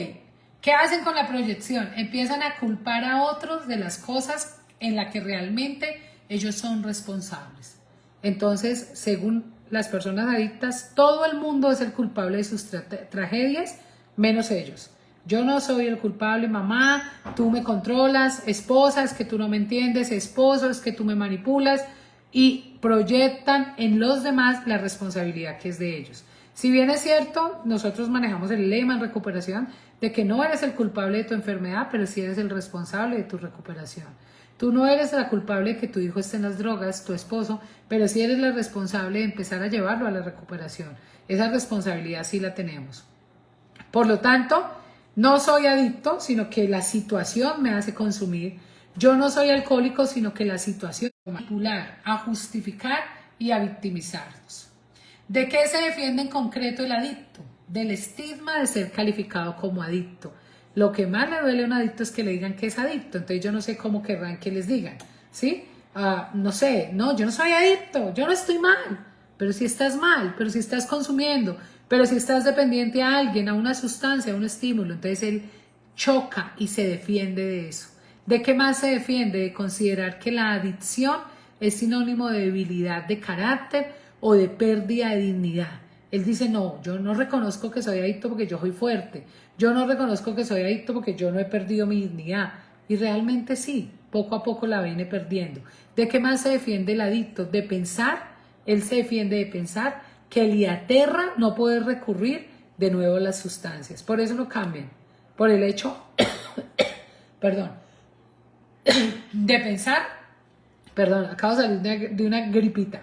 ¿Qué hacen con la proyección? Empiezan a culpar a otros de las cosas en las que realmente ellos son responsables. Entonces, según las personas adictas, todo el mundo es el culpable de sus tragedias, menos ellos. Yo no soy el culpable, mamá, tú me controlas, esposa, es que tú no me entiendes, esposo, es que tú me manipulas, y proyectan en los demás la responsabilidad que es de ellos. Si bien es cierto, nosotros manejamos el lema en recuperación de que no eres el culpable de tu enfermedad, pero sí eres el responsable de tu recuperación. Tú no eres la culpable de que tu hijo esté en las drogas, tu esposo, pero sí eres la responsable de empezar a llevarlo a la recuperación. Esa responsabilidad sí la tenemos. Por lo tanto, no soy adicto, sino que la situación me hace consumir. Yo no soy alcohólico, sino que la situación me hace manipular, a justificar y a victimizarnos. ¿De qué se defiende en concreto el adicto? Del estigma de ser calificado como adicto. Lo que más le duele a un adicto es que le digan que es adicto, entonces yo no sé cómo querrán que les digan, ¿sí? No sé, no, yo no soy adicto, yo no estoy mal, pero si estás mal, pero si estás consumiendo, pero si estás dependiente a alguien, a una sustancia, a un estímulo, entonces él choca y se defiende de eso. ¿De qué más se defiende? De considerar que la adicción es sinónimo de debilidad de carácter o de pérdida de dignidad. Él dice, no, yo no reconozco que soy adicto porque yo soy fuerte. Yo no reconozco que soy adicto porque yo no he perdido mi dignidad. Y realmente sí, poco a poco la viene perdiendo. ¿De qué más se defiende el adicto? De pensar, él se defiende de pensar que le aterra no poder recurrir de nuevo a las sustancias. Por eso no cambian. Por el hecho, perdón, de pensar, perdón, acabo de salir de una gripita.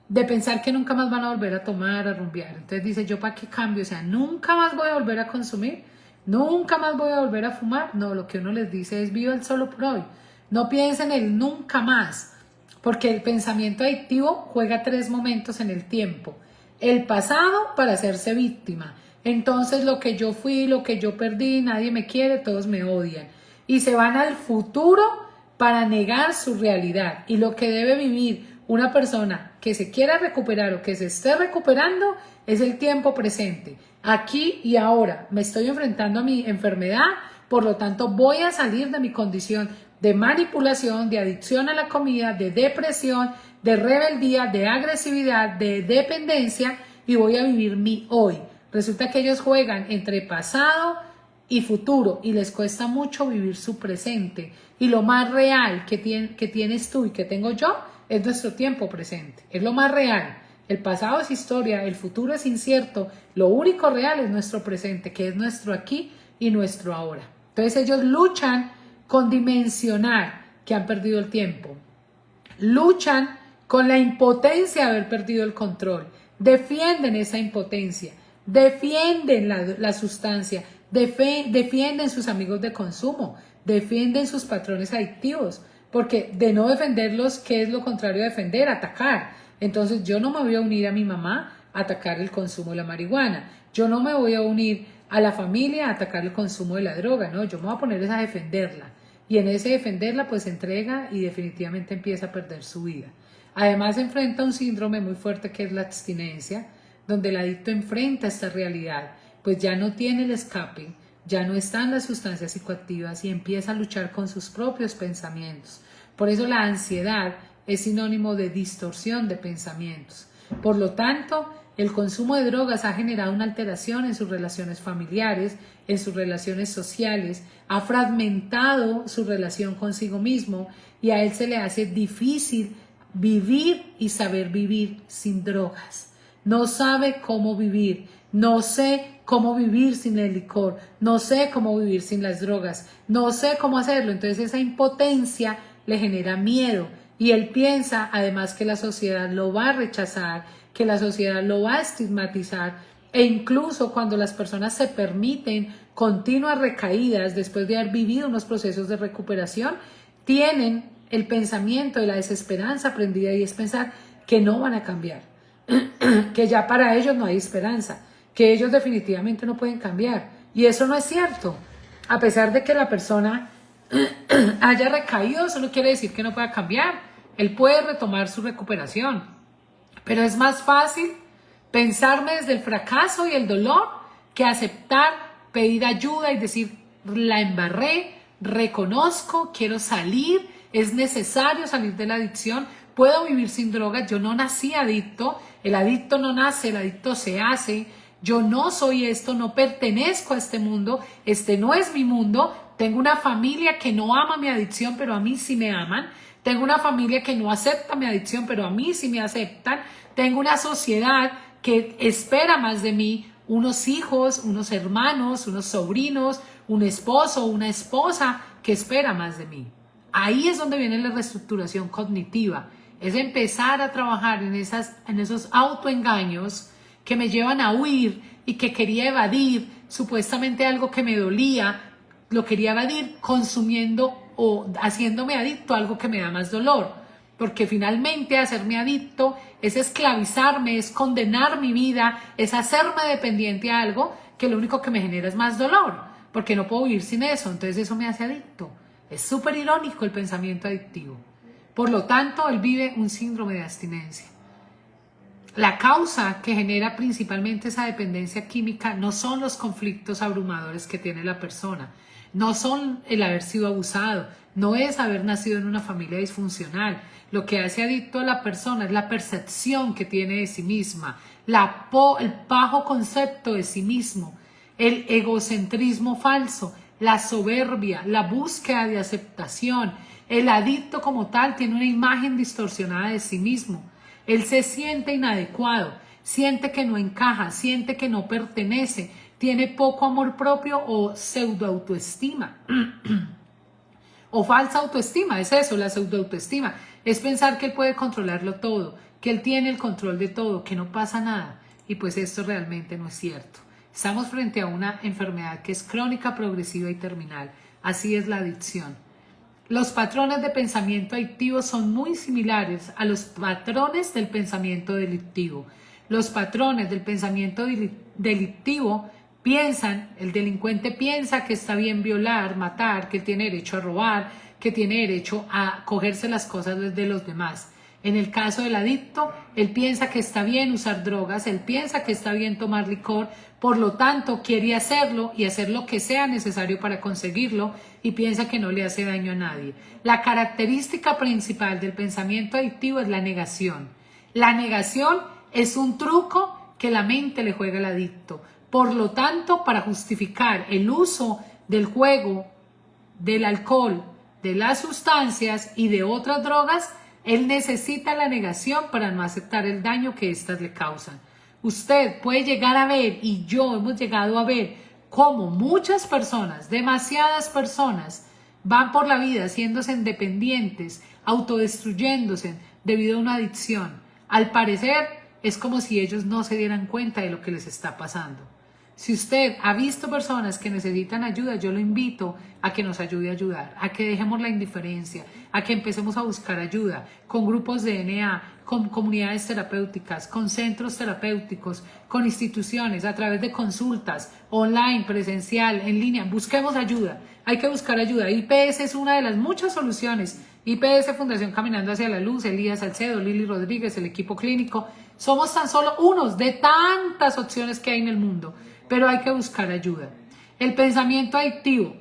De pensar que nunca más van a volver a tomar, a rumbear. Entonces dice, ¿yo para qué cambio? O sea, ¿nunca más voy a volver a consumir? ¿Nunca más voy a volver a fumar? No, lo que uno les dice es, viva el solo por hoy. No piense en el nunca más, porque el pensamiento adictivo juega 3 momentos en el tiempo. El pasado para hacerse víctima. Entonces lo que yo fui, lo que yo perdí, nadie me quiere, todos me odian. Y se van al futuro para negar su realidad. Y lo que debe vivir una persona que se quiera recuperar o que se esté recuperando es el tiempo presente. Aquí y ahora me estoy enfrentando a mi enfermedad, por lo tanto voy a salir de mi condición de manipulación, de adicción a la comida, de depresión, de rebeldía, de agresividad, de dependencia y voy a vivir mi hoy. Resulta que ellos juegan entre pasado y futuro y les cuesta mucho vivir su presente. Y lo más real que tienes tú y que tengo yo es nuestro tiempo presente. Es lo más real. El pasado es historia, el futuro es incierto. Lo único real es nuestro presente, que es nuestro aquí y nuestro ahora. Entonces ellos luchan con dimensionar que han perdido el tiempo. Luchan con la impotencia de haber perdido el control. Defienden esa impotencia. Defienden la sustancia. Defienden sus amigos de consumo. Defienden sus patrones adictivos. Porque de no defenderlos, ¿qué es lo contrario de defender? Atacar. Entonces yo no me voy a unir a mi mamá a atacar el consumo de la marihuana. Yo no me voy a unir a la familia a atacar el consumo de la droga. No, yo me voy a poner a defenderla. Y en ese defenderla pues se entrega y definitivamente empieza a perder su vida. Además se enfrenta a un síndrome muy fuerte que es la abstinencia, donde el adicto enfrenta esta realidad, pues ya no tiene el escape, ya no están las sustancias psicoactivas y empieza a luchar con sus propios pensamientos. Por eso la ansiedad es sinónimo de distorsión de pensamientos. Por lo tanto, el consumo de drogas ha generado una alteración en sus relaciones familiares, en sus relaciones sociales, ha fragmentado su relación consigo mismo y a él se le hace difícil vivir y saber vivir sin drogas. No sabe cómo vivir, no sé cómo vivir sin el licor, no sé cómo vivir sin las drogas, no sé cómo hacerlo. Entonces esa impotencia le genera miedo y él piensa además que la sociedad lo va a rechazar, que la sociedad lo va a estigmatizar e incluso cuando las personas se permiten continuas recaídas después de haber vivido unos procesos de recuperación, tienen el pensamiento de la desesperanza prendida y es pensar que no van a cambiar, que ya para ellos no hay esperanza, que ellos definitivamente no pueden cambiar. Y eso no es cierto. A pesar de que la persona haya recaído, eso no quiere decir que no pueda cambiar. Él puede retomar su recuperación. Pero es más fácil pensarme desde el fracaso y el dolor que aceptar, pedir ayuda y decir, la embarré, reconozco, quiero salir, es necesario salir de la adicción, puedo vivir sin drogas, yo no nací adicto, el adicto no nace, el adicto se hace, yo no soy esto, no pertenezco a este mundo, este no es mi mundo, tengo una familia que no ama mi adicción, pero a mí sí me aman, tengo una familia que no acepta mi adicción, pero a mí sí me aceptan, tengo una sociedad que espera más de mí, unos hijos, unos hermanos, unos sobrinos, un esposo, una esposa que espera más de mí. Ahí es donde viene la reestructuración cognitiva, es empezar a trabajar en esos autoengaños que me llevan a huir y que quería evadir, supuestamente algo que me dolía, lo quería evadir consumiendo o haciéndome adicto a algo que me da más dolor. Porque finalmente hacerme adicto es esclavizarme, es condenar mi vida, es hacerme dependiente a algo que lo único que me genera es más dolor, porque no puedo vivir sin eso, entonces eso me hace adicto. Es súper irónico el pensamiento adictivo. Por lo tanto, él vive un síndrome de abstinencia. La causa que genera principalmente esa dependencia química no son los conflictos abrumadores que tiene la persona, no son el haber sido abusado, no es haber nacido en una familia disfuncional. Lo que hace adicto a la persona es la percepción que tiene de sí misma, el bajo concepto de sí mismo, el egocentrismo falso, la soberbia, la búsqueda de aceptación. El adicto como tal tiene una imagen distorsionada de sí mismo. Él se siente inadecuado, siente que no encaja, siente que no pertenece, tiene poco amor propio o pseudoautoestima. O falsa autoestima, es eso, la pseudoautoestima. Es pensar que él puede controlarlo todo, que él tiene el control de todo, que no pasa nada. Y pues esto realmente no es cierto. Estamos frente a una enfermedad que es crónica, progresiva y terminal. Así es la adicción. Los patrones de pensamiento adictivo son muy similares a los patrones del pensamiento delictivo. Los patrones del pensamiento delictivo piensan, el delincuente piensa que está bien violar, matar, que tiene derecho a robar, que tiene derecho a cogerse las cosas de los demás. En el caso del adicto, él piensa que está bien usar drogas, él piensa que está bien tomar licor, por lo tanto quiere hacerlo y hacer lo que sea necesario para conseguirlo y piensa que no le hace daño a nadie. La característica principal del pensamiento adictivo es la negación. La negación es un truco que la mente le juega al adicto. Por lo tanto, para justificar el uso del juego, del alcohol, de las sustancias y de otras drogas, él necesita la negación para no aceptar el daño que éstas le causan. Usted puede llegar a ver, y yo hemos llegado a ver, cómo muchas personas, demasiadas personas, van por la vida haciéndose independientes, autodestruyéndose debido a una adicción. Al parecer, es como si ellos no se dieran cuenta de lo que les está pasando. Si usted ha visto personas que necesitan ayuda, yo lo invito a que nos ayude a ayudar, a que dejemos la indiferencia, a que empecemos a buscar ayuda con grupos de NA, con comunidades terapéuticas, con centros terapéuticos, con instituciones, a través de consultas, online, presencial, en línea. Busquemos ayuda, hay que buscar ayuda. IPS es una de las muchas soluciones. IPS, Fundación Caminando hacia la Luz, Elías Salcedo, Lili Rodríguez, el equipo clínico. Somos tan solo unos de tantas opciones que hay en el mundo, pero hay que buscar ayuda. El pensamiento adictivo,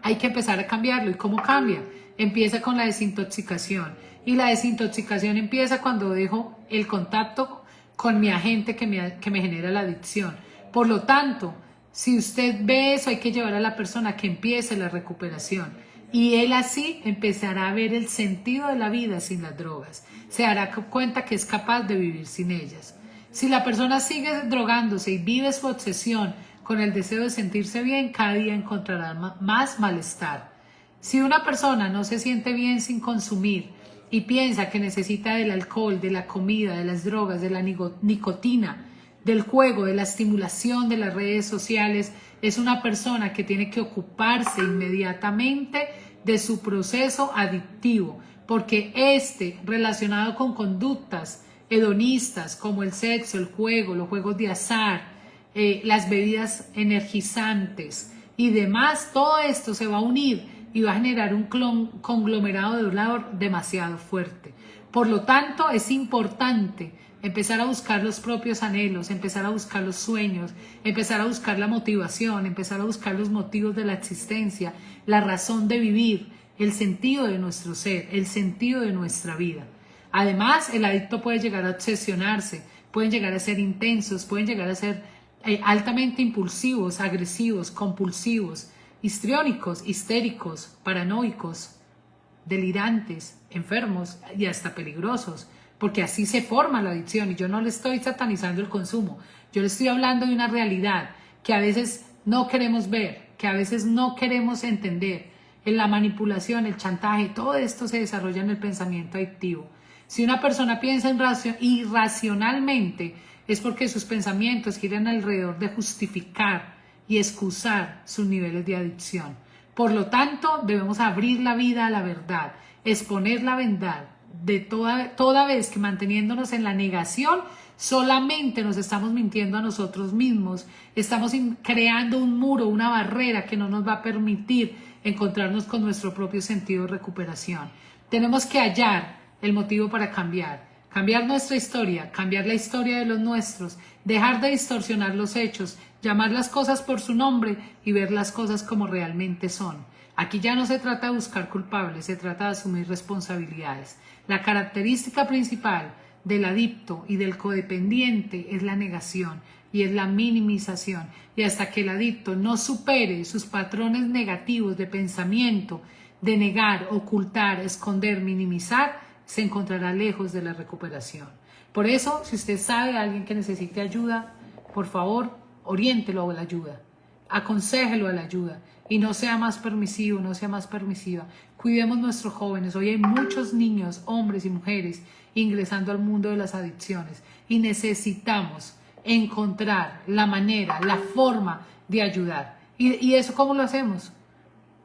hay que empezar a cambiarlo. ¿Y cómo cambia? Empieza con la desintoxicación. Y la desintoxicación empieza cuando dejo el contacto con mi agente que me genera la adicción. Por lo tanto, si usted ve eso, hay que llevar a la persona que empiece la recuperación. Y él así empezará a ver el sentido de la vida sin las drogas. Se dará cuenta que es capaz de vivir sin ellas. Si la persona sigue drogándose y vive su obsesión con el deseo de sentirse bien, cada día encontrará más malestar. Si una persona no se siente bien sin consumir y piensa que necesita del alcohol, de la comida, de las drogas, de la nicotina, del juego, de la estimulación de las redes sociales, es una persona que tiene que ocuparse inmediatamente de su proceso adictivo, porque relacionado con conductas hedonistas como el sexo, el juego, los juegos de azar, las bebidas energizantes y demás, todo esto se va a unir y va a generar un conglomerado de dolor demasiado fuerte. Por lo tanto, es importante empezar a buscar los propios anhelos, empezar a buscar los sueños, empezar a buscar la motivación, empezar a buscar los motivos de la existencia, la razón de vivir, el sentido de nuestro ser, el sentido de nuestra vida. Además, el adicto puede llegar a obsesionarse, pueden llegar a ser intensos, pueden llegar a ser altamente impulsivos, agresivos, compulsivos, histriónicos, histéricos, paranoicos, delirantes, enfermos y hasta peligrosos, porque así se forma la adicción. Y yo no le estoy satanizando el consumo, yo le estoy hablando de una realidad que a veces no queremos ver, que a veces no queremos entender. En la manipulación, el chantaje, todo esto se desarrolla en el pensamiento adictivo. Si una persona piensa irracionalmente, es porque sus pensamientos giran alrededor de justificar y excusar sus niveles de adicción. Por lo tanto, debemos abrir la vida a la verdad, exponer la verdad, de toda vez que manteniéndonos en la negación, solamente nos estamos mintiendo a nosotros mismos, estamos creando un muro, una barrera que no nos va a permitir encontrarnos con nuestro propio sentido de recuperación. Tenemos que hallar el motivo para cambiar nuestra historia, cambiar la historia de los nuestros, dejar de distorsionar los hechos, llamar las cosas por su nombre y ver las cosas como realmente son. Aquí ya no se trata de buscar culpables, se trata de asumir responsabilidades. La característica principal del adicto y del codependiente es la negación y es la minimización. Y hasta que el adicto no supere sus patrones negativos de pensamiento, de negar, ocultar, esconder, minimizar, se encontrará lejos de la recuperación. Por eso, si usted sabe de alguien que necesite ayuda, por favor, oriéntelo a la ayuda, aconséjelo a la ayuda y no sea más permisivo, no sea más permisiva. Cuidemos nuestros jóvenes. Hoy hay muchos niños, hombres y mujeres ingresando al mundo de las adicciones y necesitamos encontrar la manera, la forma de ayudar. ¿Y eso cómo lo hacemos?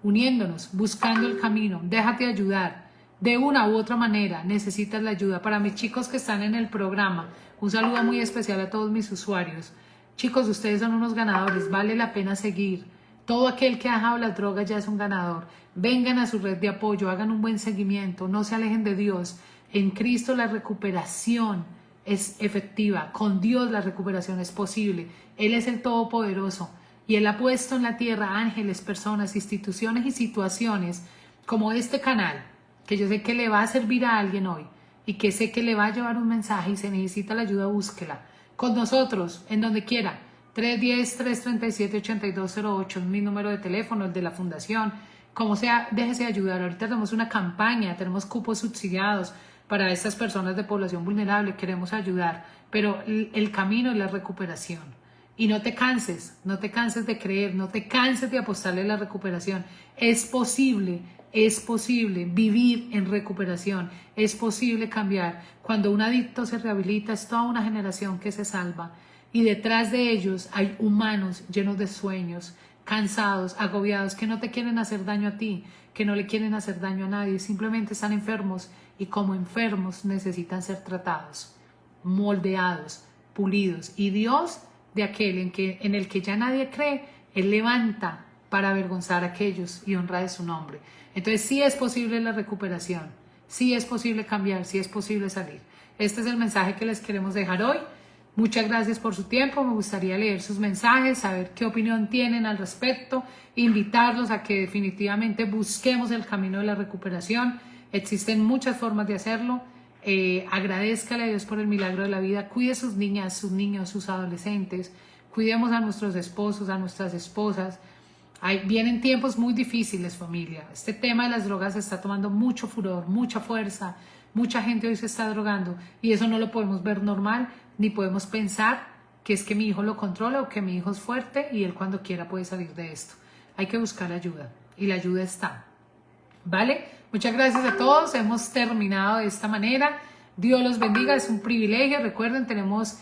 uniéndonos, buscando el camino. Déjate ayudar. De una u otra manera necesitas la ayuda. Para mis chicos que están en el programa, un saludo muy especial a todos mis usuarios. Chicos, ustedes son unos ganadores, vale la pena seguir. Todo aquel que ha dejado las drogas ya es un ganador. Vengan a su red de apoyo, hagan un buen seguimiento, no se alejen de Dios. En Cristo la recuperación es efectiva, con Dios la recuperación es posible. Él es el Todopoderoso y Él ha puesto en la tierra ángeles, personas, instituciones y situaciones como este canal, que yo sé que le va a servir a alguien hoy y que sé que le va a llevar un mensaje y se necesita la ayuda, búsquela. Con nosotros, en donde quiera. 310-337-8208 es mi número de teléfono, el de la fundación. Como sea, déjese ayudar. Ahorita tenemos una campaña, tenemos cupos subsidiados para estas personas de población vulnerable. Queremos ayudar, pero el camino es la recuperación. Y no te canses de creer, no te canses de apostarle a la recuperación. Es posible vivir en recuperación, es posible cambiar. Cuando un adicto se rehabilita, es toda una generación que se salva. Y detrás de ellos hay humanos llenos de sueños, cansados, agobiados, que no te quieren hacer daño a ti, que no le quieren hacer daño a nadie, simplemente están enfermos y como enfermos necesitan ser tratados, moldeados, pulidos. Y Dios, de aquel en el que ya nadie cree, Él levanta para avergonzar a aquellos y honra de su nombre. Entonces sí es posible la recuperación, sí es posible cambiar, sí es posible salir. Este es el mensaje que les queremos dejar hoy. Muchas gracias por su tiempo, me gustaría leer sus mensajes, saber qué opinión tienen al respecto, invitarlos a que definitivamente busquemos el camino de la recuperación. Existen muchas formas de hacerlo. Agradézcale a Dios por el milagro de la vida, cuide a sus niñas, sus niños, sus adolescentes, cuidemos a nuestros esposos, a nuestras esposas. Vienen tiempos muy difíciles, familia. Este tema de las drogas está tomando mucho furor, mucha fuerza. Mucha gente hoy se está drogando y eso no lo podemos ver normal, ni podemos pensar que es que mi hijo lo controla o que mi hijo es fuerte y él cuando quiera puede salir de esto. Hay que buscar ayuda y la ayuda está. ¿Vale? Muchas gracias a todos. Hemos terminado de esta manera. Dios los bendiga. Es un privilegio. Recuerden, tenemos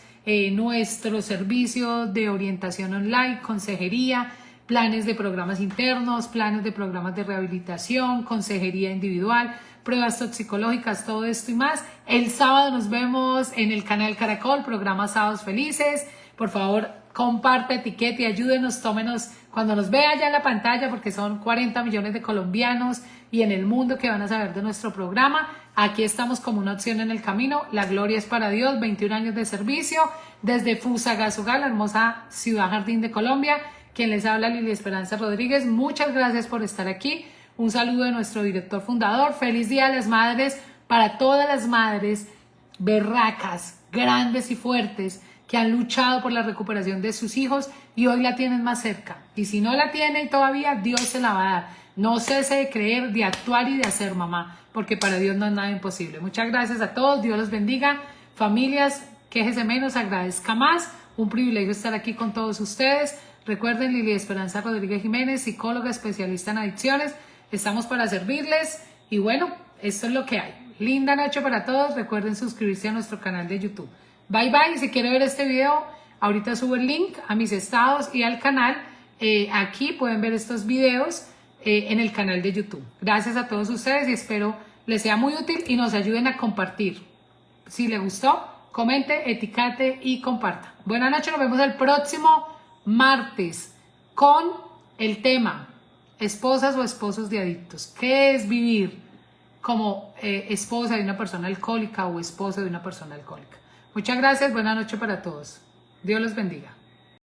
nuestro servicio de orientación online, consejería, planes de programas internos, planes de programas de rehabilitación, consejería individual, pruebas toxicológicas, todo esto y más. El sábado nos vemos en el canal Caracol, programa Sábados Felices. Por favor, comparte, etiquete y ayúdenos, tómenos cuando nos vea ya en la pantalla, porque son 40 millones de colombianos y en el mundo que van a saber de nuestro programa. Aquí estamos como una opción en el camino. La gloria es para Dios, 21 años de servicio desde Fusagasugá, la hermosa ciudad jardín de Colombia. Quien les habla, Lili Esperanza Rodríguez. Muchas gracias por estar aquí. Un saludo de nuestro director fundador. Feliz Día de las Madres para todas las madres berracas, grandes y fuertes que han luchado por la recuperación de sus hijos y hoy la tienen más cerca. Y si no la tienen todavía, Dios se la va a dar. No cese de creer, de actuar y de hacer, mamá, porque para Dios no es nada imposible. Muchas gracias a todos. Dios los bendiga. Familias, quéjese menos, agradezca más. Un privilegio estar aquí con todos ustedes. Recuerden, Lili Esperanza Rodríguez Jiménez, psicóloga especialista en adicciones. Estamos para servirles y bueno, esto es lo que hay. Linda noche para todos. Recuerden suscribirse a nuestro canal de YouTube. Bye bye. Si quiere ver este video, ahorita subo el link a mis estados y al canal. Aquí pueden ver estos videos en el canal de YouTube. Gracias a todos ustedes y espero les sea muy útil y nos ayuden a compartir. Si les gustó, comente, etiquete y comparta. Buenas noches. Nos vemos el próximo martes con el tema esposas o esposos de adictos. ¿Qué es vivir como esposa de una persona alcohólica o esposa de una persona alcohólica? Muchas gracias, buena noche para todos. Dios los bendiga.